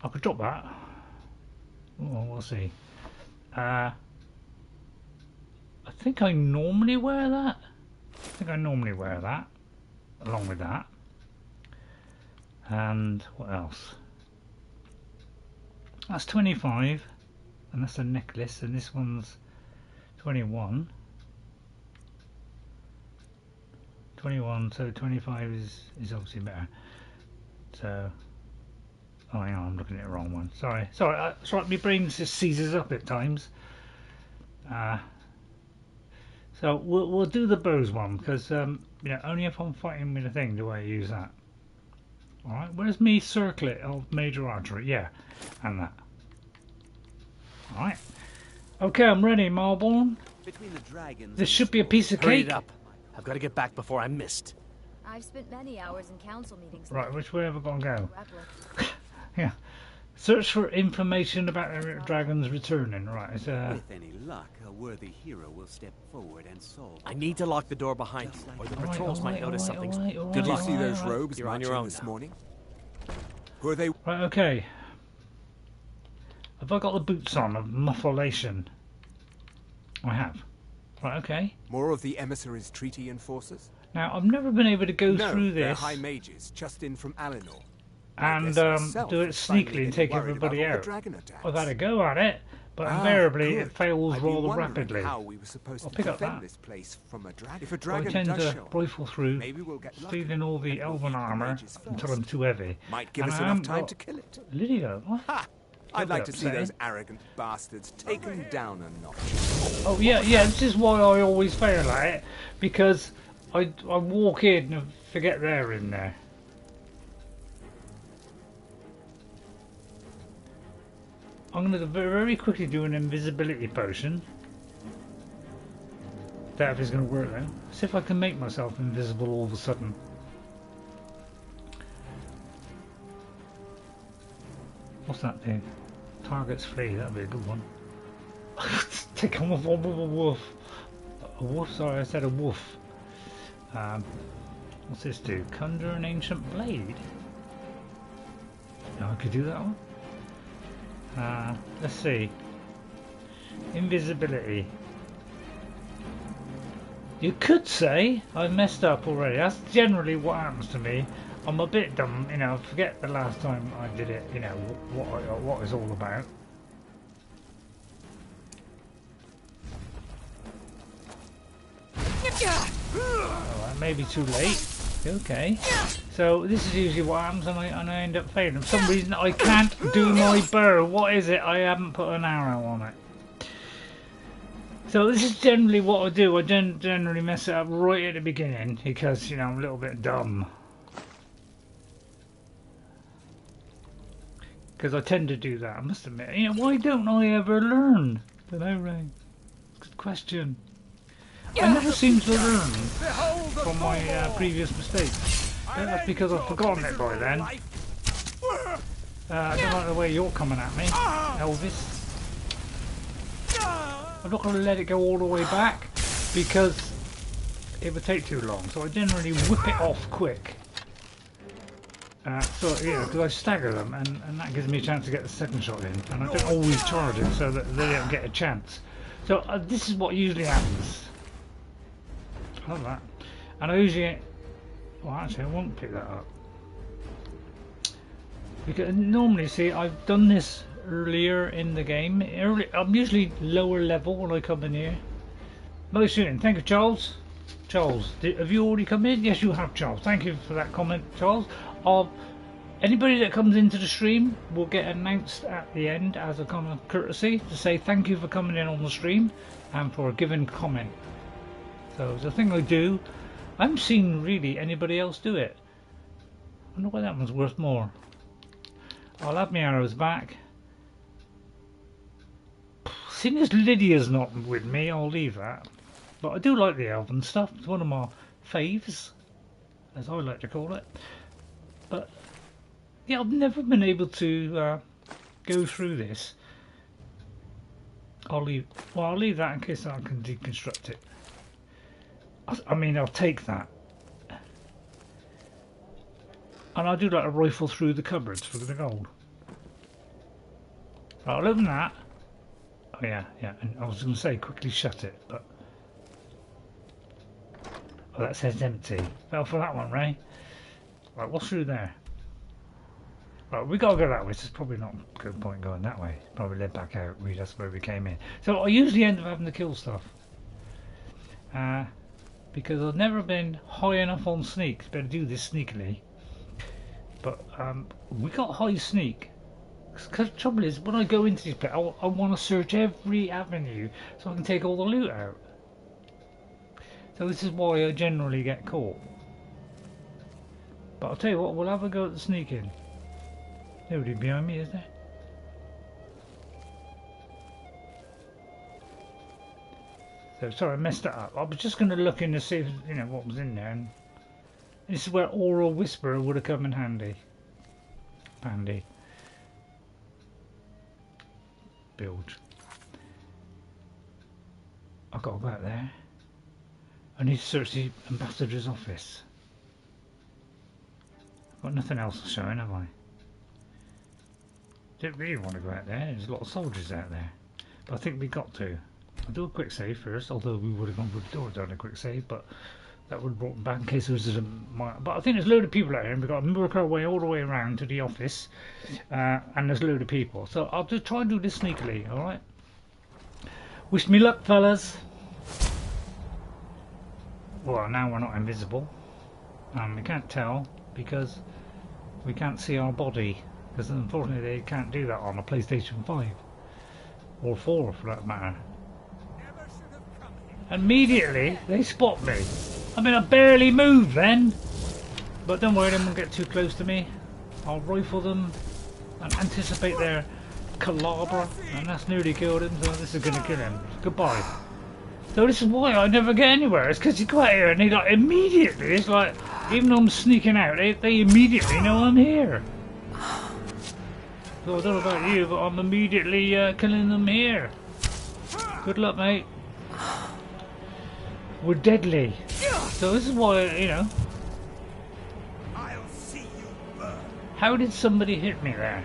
I could drop that. Oh, we'll see. I think I normally wear that. Along with that. And what else? That's 25. And that's a necklace. And this one's 21. 21, so 25 is obviously better. So, oh hang on, I'm looking at the wrong one. Sorry, it's right, my brain just seizes up at times. So we'll do the bows one because you know, only if I'm fighting with a thing do I use that. All right, where's me circlet of major archery? Yeah, and that. All right. Okay, I'm ready, Malborn. Between the dragons, This should be a piece of Hurry cake. it up. I've got to get back before I'm missed. I've spent many hours in council meetings. Right, which way have I got to go? Grappling. Yeah. Search for information about the dragons returning. Right, it's with any luck, a worthy hero will step forward and solve. I need to lock the door behind you, or the patrols might notice something. Did you see those robes You're on marching your own this now. morning? Who are they? Right, okay. Have I got the boots on of mufflation? I have. Right, okay. More of the emissaries' treaty enforcers? Now, I've never been able to go No, through they're this high mages, just in from Alinor. and do it sneakily and take everybody out. I've had a go at it, but invariably it fails rather rapidly. How we were supposed I'll to pick up defend that. this place from a dragon. If a I dragon tend does to show up, rifle through, maybe we'll get lucky. stealing all the elven armour until I'm too heavy. Might give And us I enough haven't time got to kill it. Lydia, what? Ha! I'd like to see those arrogant bastards taken down a notch. Oh yeah, this is why I always fail at it, because I walk in and forget they're in there. I'm going to very quickly do an invisibility potion. That is going to work though. See if I can make myself invisible all of a sudden. What's that do? Targets flee, that'd be a good one. Take on a wolf. A wolf? Sorry, I said a wolf. What's this do? Conjure an ancient blade. No, I could do that one. Let's see. Invisibility. You could say I messed up already. That's generally what happens to me. I'm a bit dumb, you know. Forget the last time I did it. You know what it's all about. Oh, that may be too late. Okay. So this is usually what happens, and I end up failing. For some reason I can't do my bow. What is it? I haven't put an arrow on it. So this is generally what I do. I generally mess it up right at the beginning because, you know, I'm a little bit dumb. Because I tend to do that, I must admit. You know, why don't I ever learn? Don't know, Ray. Good question. I never seem to learn from my previous mistakes. That's because I've forgotten it by then. I don't like the way you're coming at me, Elvis. I'm not going to let it go all the way back because it would take too long. So I generally whip it off quick. So, you know, because I stagger them and that gives me a chance to get the second shot in. And I don't always charge it so that they don't get a chance. So this is what usually happens. I love that. And I usually... Well, actually, I won't pick that up. Because normally, see, I've done this earlier in the game. I'm usually lower level when I come in here. Most soon. Thank you, Charles. Charles, have you already come in? Yes, you have, Charles. Thank you for that comment, Charles. Anybody that comes into the stream will get announced at the end as a kind of courtesy to say thank you for coming in on the stream and for a given comment. So it's a thing I do. I haven't seen really anybody else do it. I wonder why that one's worth more. I'll have my arrows back. Seeing as Lydia's not with me, I'll leave that. But I do like the elven stuff. It's one of my faves, as I like to call it. But yeah, I've never been able to go through this. I'll leave that in case I can deconstruct it. I mean, I'll take that. And I'll do like a rifle through the cupboards for the gold. I'll open that. Oh yeah, and I was going to say quickly shut it, but... Oh, that says empty. Fell for that one, Ray. Right, what's through there? Right, we gotta go that way, so it's probably not a good point going that way. Probably led back out, that's where we came in. So I usually end up having to kill stuff. Because I've never been high enough on sneak. Better do this sneakily. But we got high sneak. Because the trouble is, when I go into this place, I want to search every avenue so I can take all the loot out. So this is why I generally get caught. But I'll tell you what, we'll have a go at the sneaking. Nobody behind me, is there? So sorry, I messed that up. I was just going to look in to see if, you know, what was in there. And this is where Oral Whisperer would have come in handy. Handy. Build. I've got to go out there. I need to search the ambassador's office. I've got nothing else showing, have I? Don't really want to go out there. There's a lot of soldiers out there. But I think we got to. I'll do a quick save first, although we would have gone for the door, done a quick save, but that would have brought them back in case there was a... But I think there's a load of people out here, and we've got to work our way all the way around to the office, and there's a load of people. So I'll just try and do this sneakily, alright? Wish me luck, fellas! Well, now we're not invisible. We can't tell, because we can't see our body. Because unfortunately they can't do that on a PlayStation 5. Or 4 for that matter. Immediately they spot me. I mean, I barely moved then. But don't worry, they won't get too close to me. I'll rifle them and anticipate their Calabra, and that's nearly killed him, so this is going to kill him. Goodbye. So this is why I never get anywhere. It's because you go out here and they like immediately, it's like, even though I'm sneaking out, they immediately know I'm here. So I don't know about you, but I'm immediately killing them here. Good luck, mate. We're deadly. So this is why, you know. How did somebody hit me there?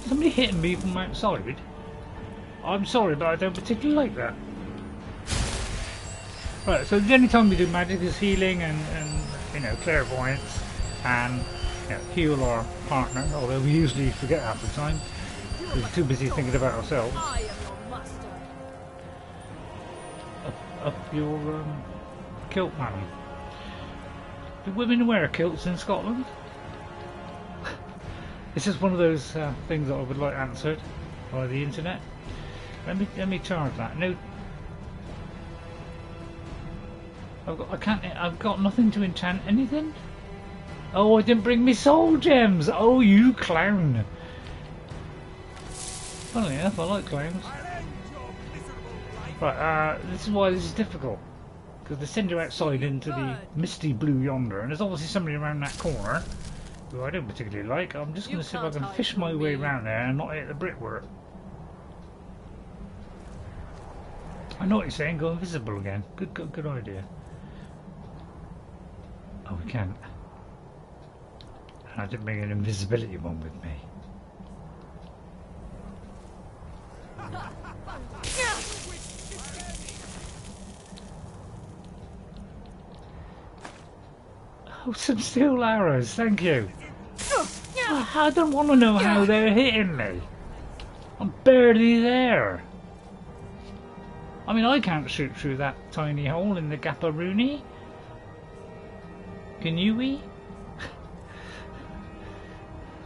Somebody hitting me from outside? I'm sorry, but I don't particularly like that. Right, so the only time we do magic is healing and you know, clairvoyance and heal our partner, although we usually forget half the time because we're too busy thinking about ourselves. Up your kilt, madam. Do women wear kilts in Scotland? It's just one of those things that I would like answered by the internet. Let me charge that. No, I've got nothing to enchant anything. Oh, I didn't bring me soul gems. Oh, you clown! Funnily enough, I like clowns. Right, this is why this is difficult. Because they send you outside into the misty blue yonder, and there's obviously somebody around that corner who I don't particularly like. I'm just going to see if I can fish my way around there and not hit the brickwork. I know what you're saying, go invisible again. Good idea. Oh, we can't. And I didn't bring an invisibility one with me. Oh, some steel arrows, thank you. I don't want to know how they're hitting me. I'm barely there. I mean, I can't shoot through that tiny hole in the Gapparoony. Can you?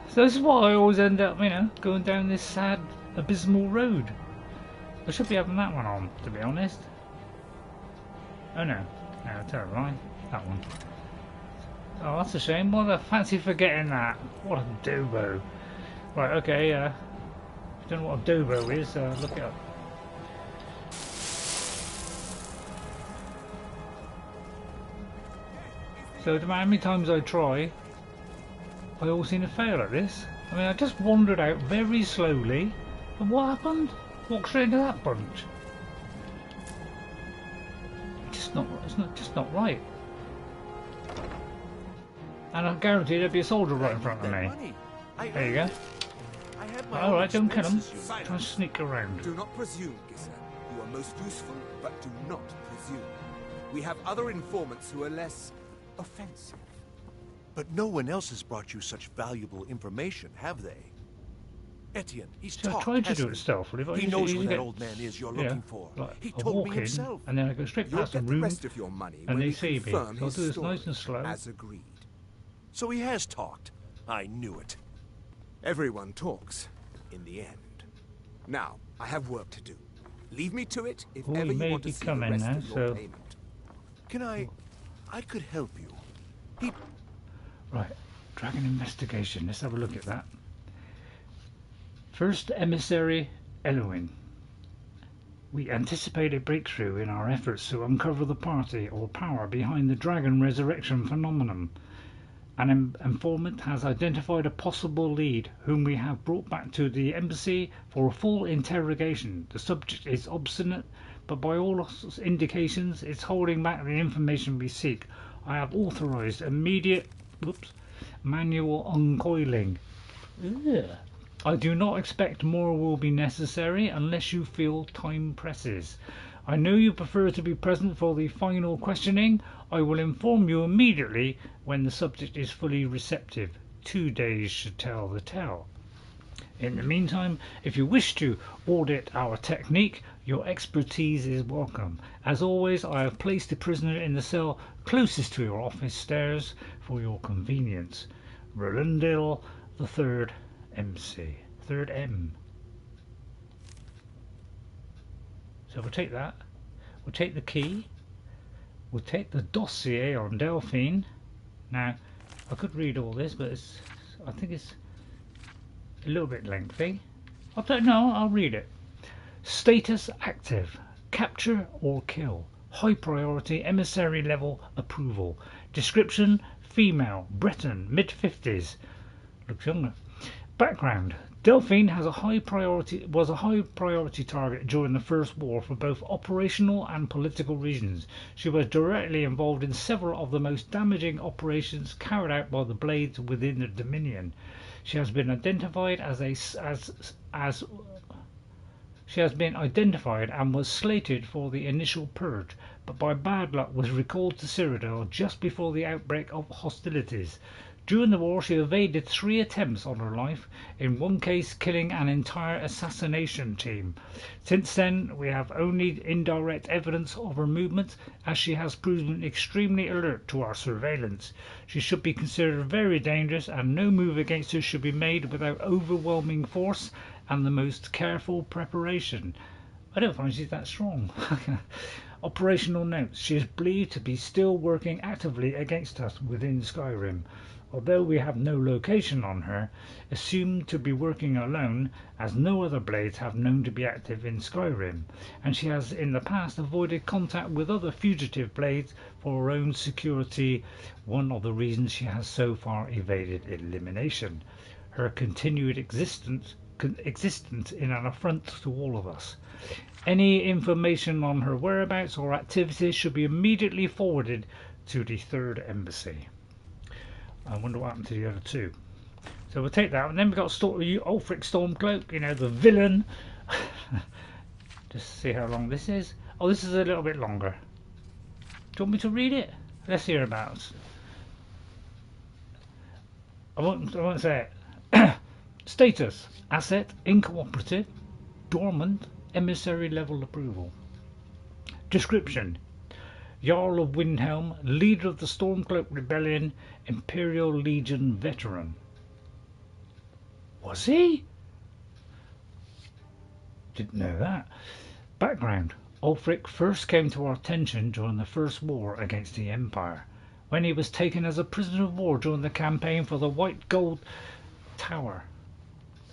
So this is why I always end up, you know, going down this sad, abysmal road. I should be having that one on, to be honest. Oh no, terrible line. That one. Oh, that's a shame. What a fancy forgetting that. What a dobo. Right, okay, if you don't know what a dobo is, look it up. So no matter how many times I try, I always seem to fail at this. I mean, I just wandered out very slowly, and what happened? Walked straight into that bunch. It's just not right. And I guarantee there'll be a soldier right in front of me. There you go. Alright, don't kill him. Try and sneak around. Do not presume, Giselle. You are most useful, but do not presume. We have other informants who are less offensive. But no one else has brought you such valuable information, have they? Etienne, he's talked. I tried to do it stealthily, but he knows who that old man is you're looking for. Like, he I told walk me in, himself. and then I go straight past the room, rest of your money and when they see me. So I'll do this story, nice and slow. As agreed. So he has talked. I knew it. Everyone talks, in the end. Now, I have work to do. Leave me to it if ever you want to see the rest of your payment. Can I could help you. Right, dragon investigation. Let's have a look at that. First emissary, Elenwen. We anticipate a breakthrough in our efforts to uncover the party or power behind the dragon resurrection phenomenon. An informant has identified a possible lead whom we have brought back to the embassy for a full interrogation. The subject is obstinate, but by all indications it's holding back the information we seek. I have authorized immediate manual uncoiling. Ugh. I do not expect more will be necessary unless you feel time presses. I know you prefer to be present for the final questioning. I will inform you immediately when the subject is fully receptive. 2 days should tell the tale. In the meantime, if you wish to audit our technique, your expertise is welcome. As always, I have placed the prisoner in the cell closest to your office stairs for your convenience. Rolindil the Third MC. Third M. So we'll take that. We'll take the key. We'll take the dossier on Delphine. Now, I could read all this, but I think it's a little bit lengthy. I don't know, I'll read it. Status active. Capture or kill. High priority, emissary level approval. Description, female, Breton, mid-50s. Looks younger. Background. Delphine was a high priority target during the First War for both operational and political reasons. She was directly involved in several of the most damaging operations carried out by the Blades within the Dominion. She has been identified and was slated for the initial purge, but by bad luck was recalled to Cyrodiil just before the outbreak of hostilities. During the war, she evaded 3 attempts on her life, in one case killing an entire assassination team. Since then, we have only indirect evidence of her movements, as she has proven extremely alert to our surveillance. She should be considered very dangerous, and no move against her should be made without overwhelming force and the most careful preparation. I don't find she's that strong. Operational notes. She is believed to be still working actively against us within Skyrim. Although we have no location on her, assumed to be working alone, as no other blades have known to be active in Skyrim, and she has in the past avoided contact with other fugitive blades for her own security, one of the reasons she has so far evaded elimination. Her continued existence in an affront to all of us. Any information on her whereabouts or activities should be immediately forwarded to the Third Embassy. I wonder what happened to the other 2. So we'll take that, and then we've got Ulfric Stormcloak, you know, the villain. Just see how long this is. Oh, this is a little bit longer. Do you want me to read it? Let's hear about it. I won't say it. Status: asset, incooperative, dormant, emissary level approval. Description: Jarl of Windhelm, leader of the Stormcloak Rebellion, Imperial Legion veteran. Was he? Didn't know that. Background: Ulfric first came to our attention during the First War against the Empire, when he was taken as a prisoner of war during the campaign for the White Gold Tower,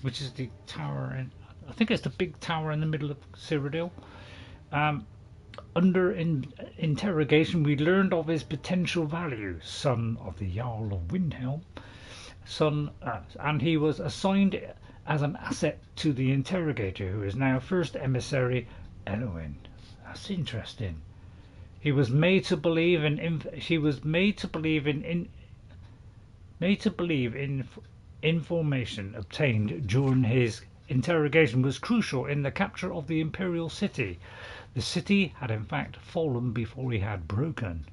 which is the tower in, I think it's the big tower in the middle of Cyrodiil. Under interrogation, we learned of his potential value, son of the Jarl of Windhelm, and he was assigned as an asset to the interrogator, who is now First Emissary Elenwen. That's interesting. He was made to believe information obtained during his interrogation was crucial in the capture of the Imperial City. The city had in fact fallen before he had broken,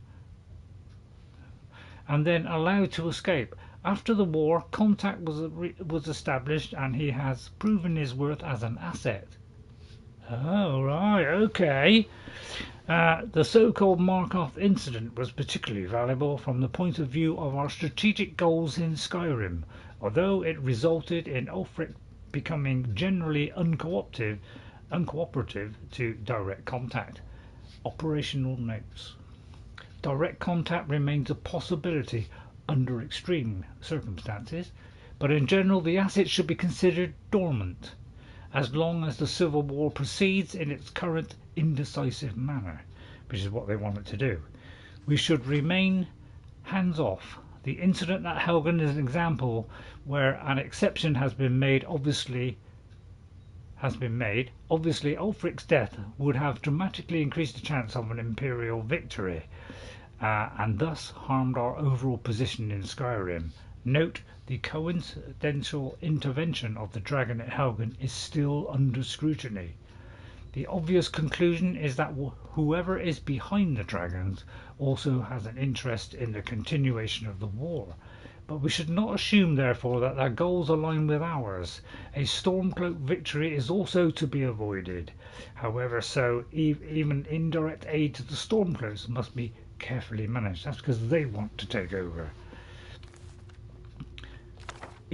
and then allowed to escape. After the war, contact was established, and he has proven his worth as an asset. Oh, right, okay. The so-called Markarth incident was particularly valuable from the point of view of our strategic goals in Skyrim, although it resulted in Ulfric becoming generally uncooperative to direct contact. Operational notes. Direct contact remains a possibility under extreme circumstances, but in general the asset should be considered dormant as long as the Civil War proceeds in its current indecisive manner, which is what they want it to do. We should remain hands-off. The incident at Helgen is an example where an exception has been made. Obviously, Ulfric's death would have dramatically increased the chance of an Imperial victory, and thus harmed our overall position in Skyrim. Note, the coincidental intervention of the dragon at Helgen is still under scrutiny. The obvious conclusion is that whoever is behind the dragons also has an interest in the continuation of the war. But we should not assume, therefore, that their goals align with ours. A Stormcloak victory is also to be avoided. However, so even indirect aid to the Stormcloaks must be carefully managed. That's because they want to take over.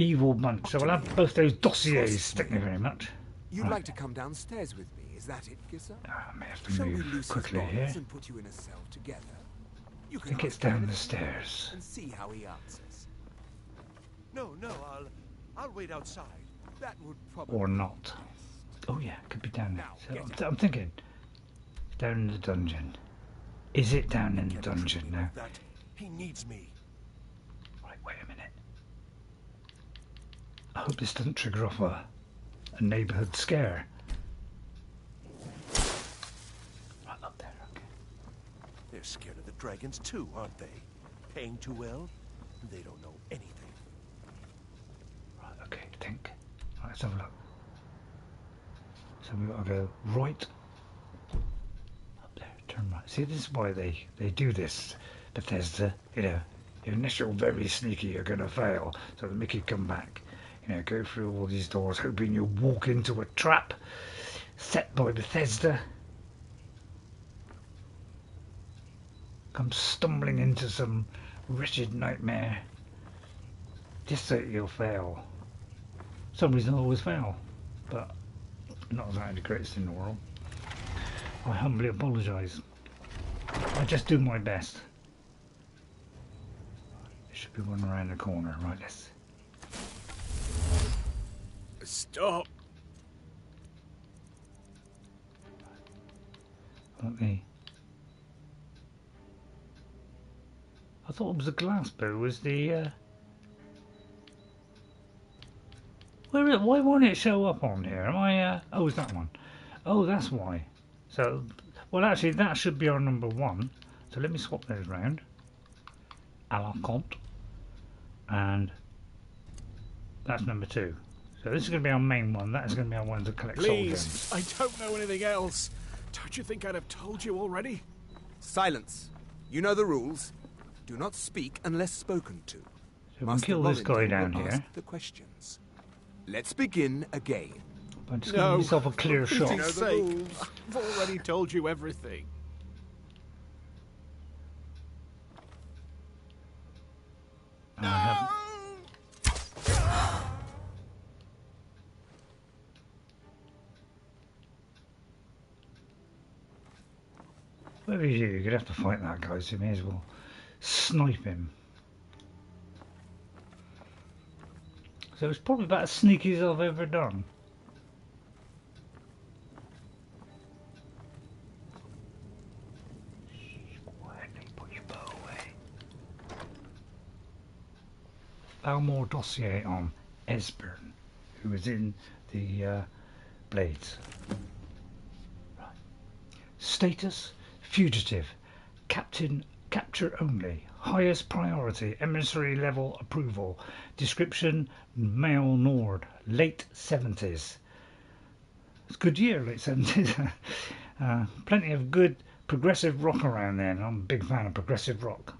evil bunch. So we'll have both those dossiers. Thank you very much. You'd Right. like to come downstairs with me, is that it, Gissa? I may have to Shall we move loose quickly his here. bonds and put you in a cell together? You I think can it's ask down anything the you stairs. want and see how he answers. No, I'll wait outside. That would probably Or not. Oh yeah, it could be down there. So I'm thinking, down in the dungeon. Is it down in the dungeon now? That he needs me. Right, wait a minute. I hope this doesn't trigger off a neighbourhood scare. Right up there, okay. They're scared of the dragons too, aren't they? Paying too well? They don't know anything. Right, okay, think. Right, let's have a look. So we've got to go right up there, turn right. See, this is why they do this. Bethesda, you know, unless you're very sneaky, you're going to fail. So they make you come back. You know, go through all these doors, hoping you walk into a trap set by Bethesda. Come stumbling into some wretched nightmare. Just so you'll fail. For some reason I always fail, but not exactly the greatest in the world. I humbly apologise. I just do my best. There should be one around the corner. Right, let's... Stop! Okay. I thought it was the glass bow. Was the why won't it show up on here? Am I? Oh, is that one? Oh, that's why. So, well, actually, that should be our number one. So let me swap those round. A la compte. And that's number two. So this is going to be our main one. That is going to be our one to collect soul gems. Please, I don't know anything else. Don't you think I'd have told you already? Silence. You know the rules. Do not speak unless spoken to. So we can Master kill this guy Rollington down will here. ask the questions. Let's begin again. I'm just going to give myself a clear for shot. pity's sake. I've already told you everything. I haven't. Where is you? You're going to have to fight that guy, so you may as well snipe him. So it's probably about as sneaky as I've ever done. Quietly put your bow away. Thalmor Dossier on Esbern, who was in the Blades. Right. Status: fugitive, capture only, highest priority, emissary level approval. Description: male Nord, late 70s. It's a good year, late 70s. Plenty of good progressive rock around there, and I'm a big fan of progressive rock.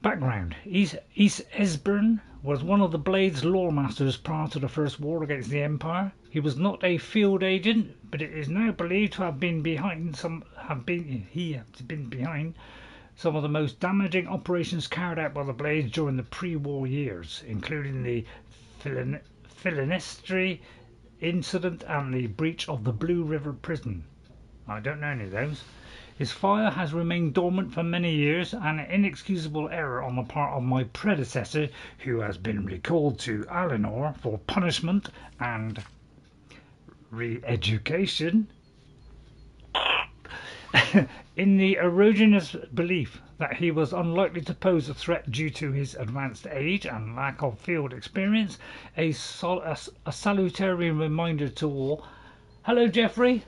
Background: East Esbern was one of the Blades lore masters prior to the First War against the Empire. He was not a field agent, but it is now believed to have been behind some of the most damaging operations carried out by the Blades during the pre-war years, including the Philanestry incident and the breach of the Blue River prison. I don't know any of those. His fire has remained dormant for many years, an inexcusable error on the part of my predecessor, who has been recalled to Alinor for punishment and re-education, in the erroneous belief that he was unlikely to pose a threat due to his advanced age and lack of field experience. A salutary reminder to all. Hello, Jeffrey.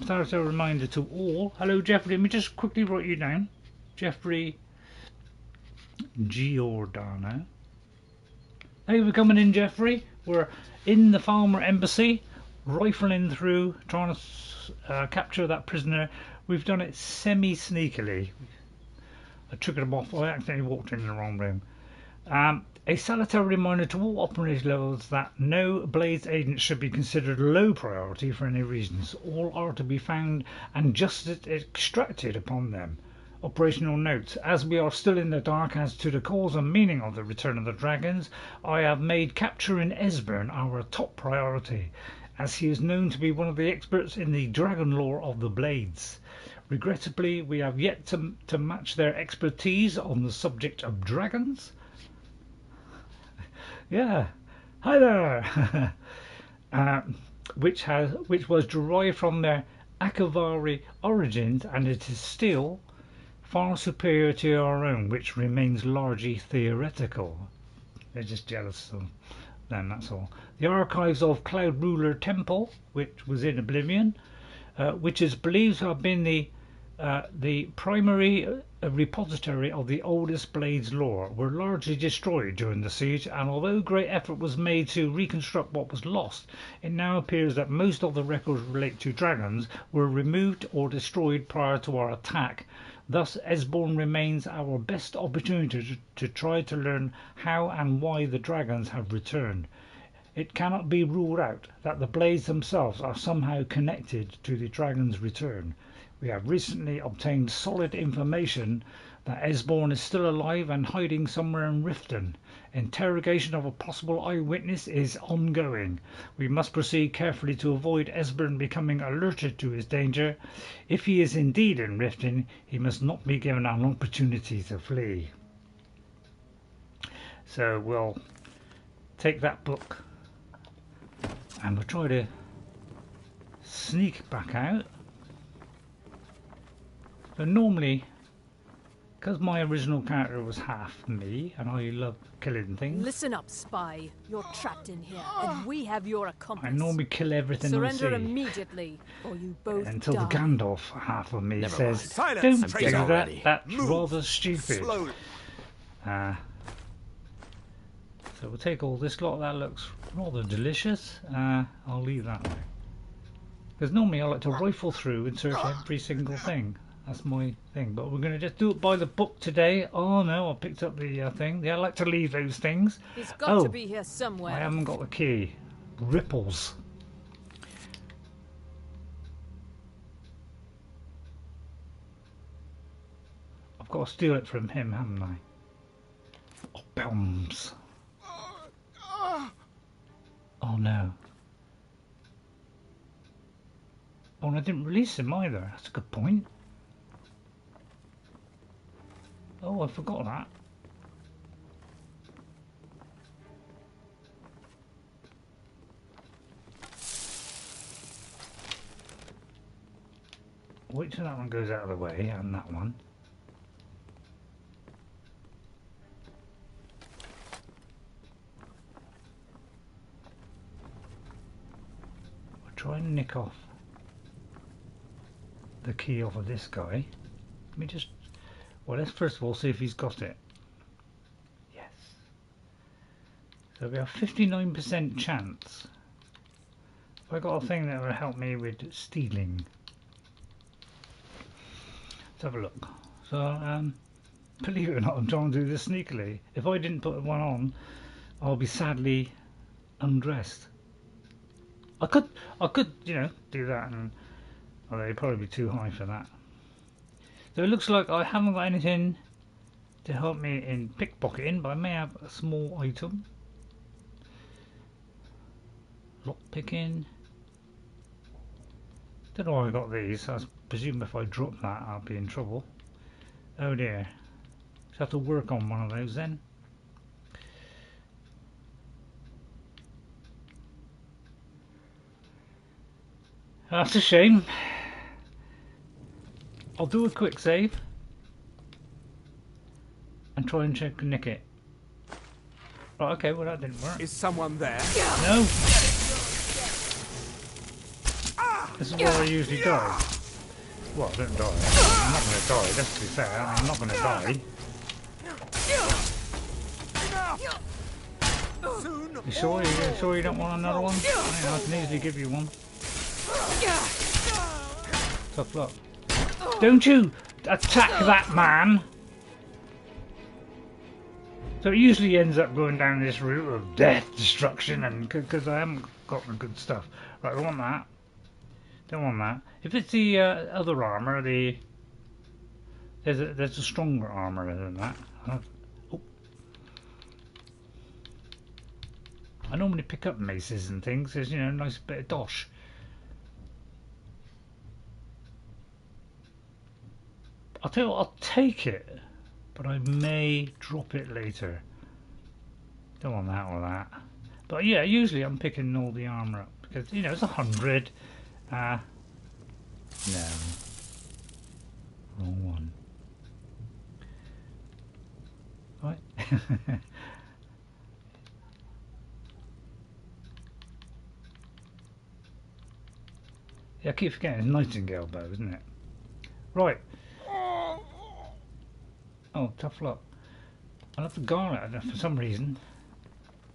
Salutary reminder to all. Hello, Jeffrey. Let me just quickly write you down. Jeffrey Giordano. Thank you for coming in, Jeffrey. We're in the Thalmor Embassy, rifling through, trying to capture that prisoner. We've done it semi-sneakily. I triggered him off. I accidentally walked in the wrong room. A salutary reminder to all operating levels that no Blades agents should be considered low priority for any reasons. All are to be found and justice extracted upon them. Operational notes. As we are still in the dark as to the cause and meaning of the return of the dragons, I have made capturing Esbern our top priority, as he is known to be one of the experts in the dragon lore of the Blades. Regrettably, we have yet to match their expertise on the subject of dragons. Yeah, hi there. Which was derived from their Akavari origins, and it is still far superior to our own, which remains largely theoretical. They're just jealous of them, that's all. The archives of Cloud Ruler Temple, which was in Oblivion, which is believed to have been the primary repository of the oldest Blades lore, were largely destroyed during the siege, and although great effort was made to reconstruct what was lost, it now appears that most of the records related to dragons were removed or destroyed prior to our attack. Thus, Esbern remains our best opportunity to try to learn how and why the dragons have returned. It cannot be ruled out that the Blades themselves are somehow connected to the dragon's return. We have recently obtained solid information that Esbern is still alive and hiding somewhere in Riften. Interrogation of a possible eyewitness is ongoing. We must proceed carefully to avoid Esbern becoming alerted to his danger. If he is indeed in Riften, he must not be given an opportunity to flee. So we'll take that book and we'll try to sneak back out. So normally, because my original character was half me and I love killing things, Listen up, spy. You're trapped in here, and we have your accomplice. I normally kill everything Surrender I see. Immediately, or you both Until die. the Gandalf half of me Never says, mind. "Don't I'm do dead that. already. That's Move. rather stupid." Slowly. So we'll take all this lot. That looks rather delicious. I'll leave that there. Because normally I like to rifle through and search every single thing. That's my thing. But we're going to just do it by the book today. Oh no, I picked up the thing. Yeah, I like to leave those things. He's got to be here somewhere. I haven't got the key. Ripples. I've got to steal it from him, haven't I? Oh, bombs. Oh no. Oh, and I didn't release him either. That's a good point. Oh, I forgot that. Wait till that one goes out of the way, and that one. I'll try and nick off the key off of this guy. Let me just... Well, let's first of all see if he's got it. Yes. So we have 59% chance. Have I got a thing that will help me with stealing? Let's have a look. So, believe it or not, I'm trying to do this sneakily. If I didn't put one on, I'll be sadly undressed. I could, you know, do that, and although it'd probably be too high for that. So it looks like I haven't got anything to help me in pickpocketing, but I may have a small item. Lockpicking. Don't know why I got these. I presume if I drop that I'll be in trouble. Oh dear. Just have to work on one of those then. That's a shame. I'll do a quick save and try and nick it. Right, okay, well that didn't work. Is someone there? No. This is where I usually die. Well, I don't die. I'm not going to die, let's be fair. I'm not going to die. You sure? You sure you don't want another one? I can easily give you one. Tough luck. Don't you attack that man! So it usually ends up going down this route of death, destruction, and because I haven't got the good stuff. Right, I want that. Don't want that. If it's the other armour, the There's a stronger armor than that. Oh. I normally pick up maces and things. There's, you know, a nice bit of dosh. I'll tell you what, I'll take it, but I may drop it later. Don't want that or that. But yeah, usually I'm picking all the armor up because, you know, it's 100. No. Wrong one. Right. Yeah, I keep forgetting it's Nightingale bow, isn't it? Right. Oh, tough luck. I love the garnet for some reason.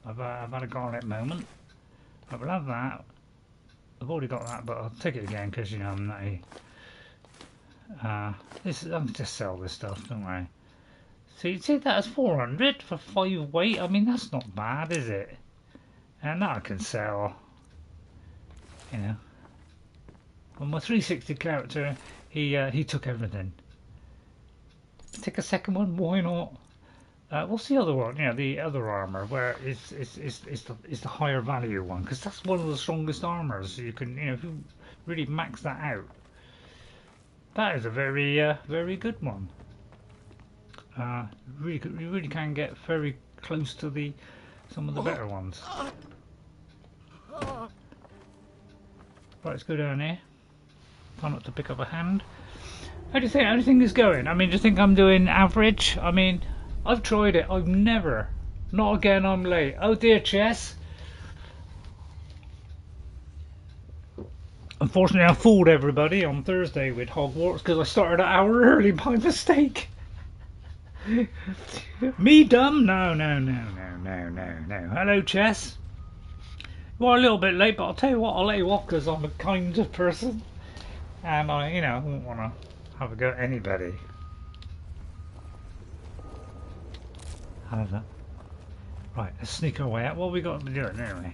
I've had a garnet moment. I will have that. I've already got that, but I'll take it again because, you know, I'm nutty. I'll just sell this stuff, don't worry. So you'd say that as 400 for 5 weight. I mean, that's not bad, is it? And that I can sell. You know. Well, my 360 character, he took everything. Take a second one, why not? What's the other one? Yeah, the other armor, where it's the higher value one, because that's one of the strongest armors. You can, you know, if you really max that out, that is a very very good one. You really can get very close to some of the better ones. Right, let's go down here. Try not to pick up a hand. How do you think everything is going? I mean, do you think I'm doing average? I mean, I've tried it. I've never. Not again, I'm late. Oh dear, Jess. Unfortunately, I fooled everybody on Thursday with Hogwarts because I started an hour early by mistake. Me dumb? No. Hello, Jess. You are a little bit late, but I'll tell you what, I'll let you off because I'm a kind of person. And I, you know, I won't want to have a go at anybody. However, right, let's sneak our way out. What have we got to be doing anyway?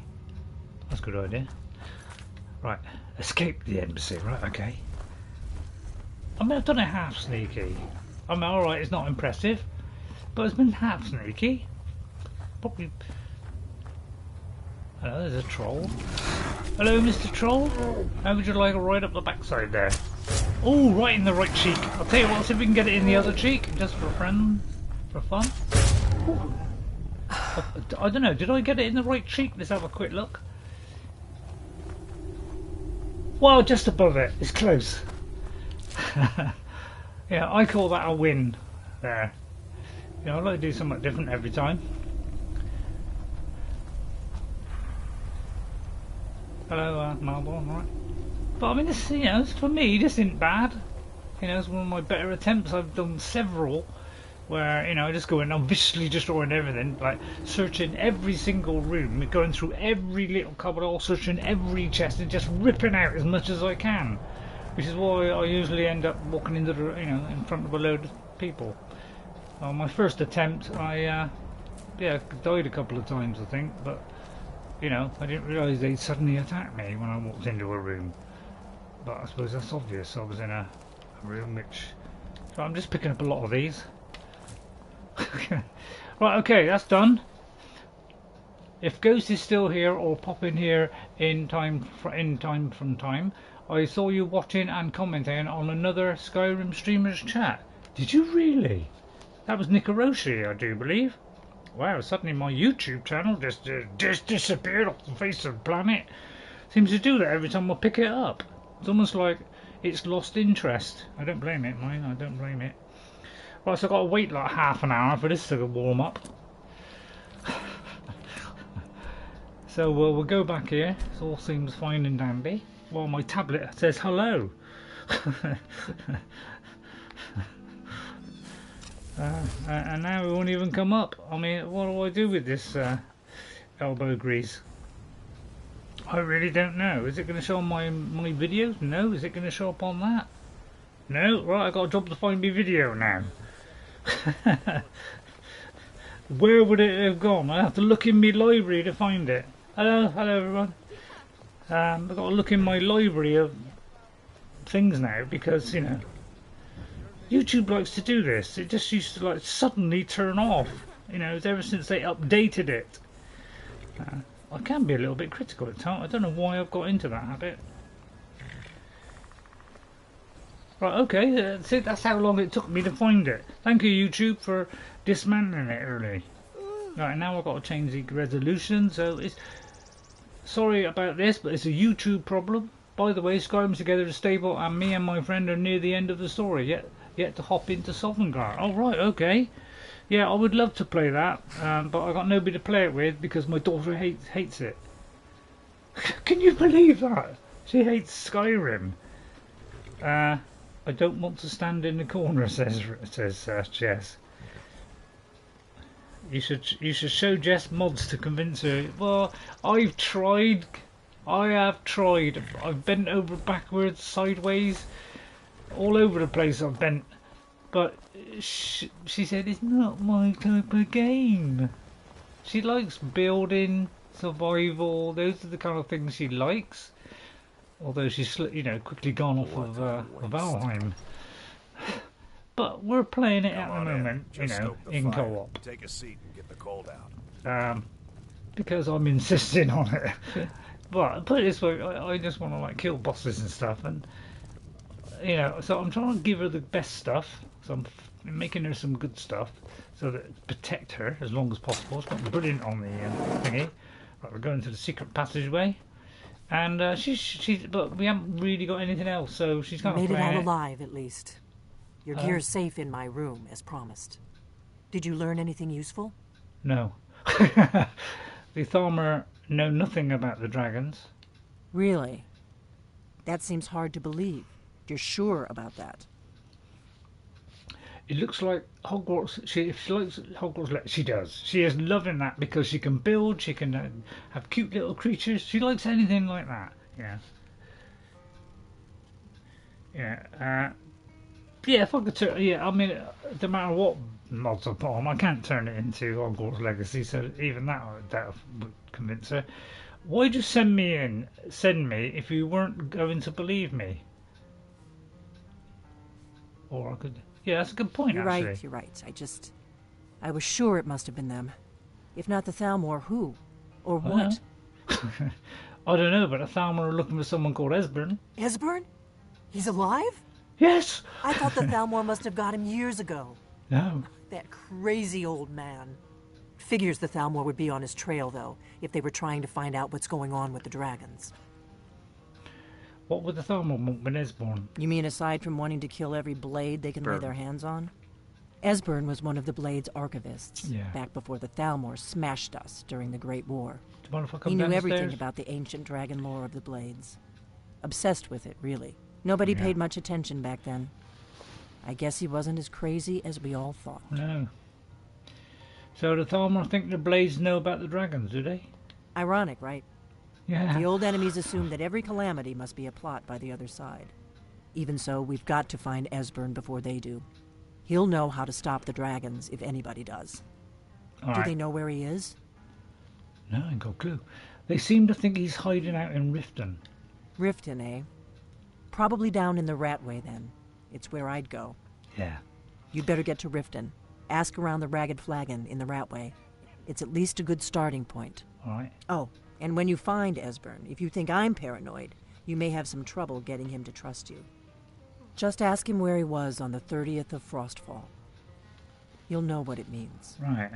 That's a good idea. Right, escape the embassy. Right, okay. I mean, I've done it half sneaky. I mean, alright, it's not impressive, but it's been half sneaky. Probably. Hello, there's a troll. Hello, Mr. Troll. How would you like a ride up the backside there? Oh, right in the right cheek. I'll tell you what, see if we can get it in the other cheek, just for fun. I don't know, did I get it in the right cheek? Let's have a quick look. Well, just above it. It's close. Yeah, I call that a win there. You know, I like to do something different every time. Hello, Malborn, right? But I mean, this, you know, for me, this isn't bad. You know, it's one of my better attempts. I've done several where, you know, I just go in, I'm viciously destroying everything, like searching every single room, going through every little cupboard, all searching every chest, and just ripping out as much as I can. Which is why I usually end up walking into the, you know, in front of a load of people. On my first attempt, I died a couple of times, I think, but you know, I didn't realise they'd suddenly attack me when I walked into a room. But I suppose that's obvious. I was in a room which. So I'm just picking up a lot of these. Right, okay, that's done. If Ghost is still here or pop in here in time from time, I saw you watching and commenting on another Skyrim streamer's chat. Did you really? That was Nikaroshi, I do believe. Wow, suddenly my YouTube channel just disappeared off the face of the planet. Seems to do that every time I pick it up. It's almost like it's lost interest. I don't blame it, mine. I don't blame it. Right, so I've got to wait like half an hour for this to warm up. So we'll go back here. It all seems fine and dandy. While my tablet says hello. And now it won't even come up. I mean, what do I do with this elbow grease? I really don't know. Is it going to show on my videos? No. Is it going to show up on that? No. Right, I got a job to find my video now. Where would it have gone? I have to look in my library to find it. Hello everyone. I've got to look in my library of things now because, you know, YouTube likes to do this. It just used to like suddenly turn off. You know, it's ever since they updated it. I can be a little bit critical at times. I don't know why I've got into that habit. Right, okay, that's how long it took me to find it. Thank you, YouTube, for dismantling it early. Right, now I've got to change the resolution, so it's... Sorry about this, but it's a YouTube problem. By the way, Skyrim Together is stable, and me and my friend are near the end of the story, yet to hop into Sovngarde. Oh, right, okay. Yeah, I would love to play that, but I got nobody to play it with because my daughter hates it. Can you believe that? She hates Skyrim. I don't want to stand in the corner, says Jess. You should show Jess mods to convince her. Well, I've tried. I have tried. I've bent over backwards, sideways, all over the place I've bent. But she said it's not my type of game. She likes building, survival. Those are the kind of things she likes. Although she's, you know, quickly gone off of Valheim. But we're playing it at the moment, you know, in co-op. Take a seat and get the cold out. Because I'm insisting on it. But put it this way, I just want to like kill bosses and stuff, and you know, so I'm trying to give her the best stuff. So I'm making her some good stuff, so that protect her as long as possible. It's got brilliant on the thingy. Right, we're going to the secret passageway, and but we haven't really got anything else, so she's kind of made it playing out alive at least. Your gear's safe in my room, as promised. Did you learn anything useful? No. The Thalmor know nothing about the dragons. Really? That seems hard to believe. You're sure about that? It looks like Hogwarts. If she likes Hogwarts, she does. She is loving that because she can build. She can have cute little creatures. She likes anything like that. Yeah. Yeah. Yeah, if I could turn, yeah, I mean, no matter what mods I put on, I can't turn it into Hogwarts Legacy, so even that would convince her. Why'd you send me if you weren't going to believe me? Or I could, yeah, that's a good point, you're actually. Right, you're right. I was sure it must have been them. If not the Thalmor, who? Or what? I don't know, but the Thalmor are looking for someone called Esbern. Esbern? He's alive? Yes! I thought the Thalmor must have got him years ago. No. That crazy old man. Figures the Thalmor would be on his trail, though, if they were trying to find out what's going on with the dragons. What would the Thalmor want with Esbern? You mean aside from wanting to kill every blade they can lay their hands on? Esbern was one of the Blade's archivists, back before the Thalmor smashed us during the Great War. He knew everything about the ancient dragon lore of the Blades. Obsessed with it, really. Nobody paid much attention back then. I guess he wasn't as crazy as we all thought. No. So the Thalmor think the Blades know about the dragons, do they? Ironic, right? Yeah. The old enemies assume that every calamity must be a plot by the other side. Even so, we've got to find Esbern before they do. He'll know how to stop the dragons if anybody does. Do they know where he is? No, I ain't got a clue. They seem to think he's hiding out in Riften. Riften, eh? Probably down in the Ratway, then. It's where I'd go. Yeah. You'd better get to Riften. Ask around the Ragged Flagon in the Ratway. It's at least a good starting point. All right. Oh, and when you find Esbern, if you think I'm paranoid, you may have some trouble getting him to trust you. Just ask him where he was on the 30th of Frostfall. You'll know what it means. Right.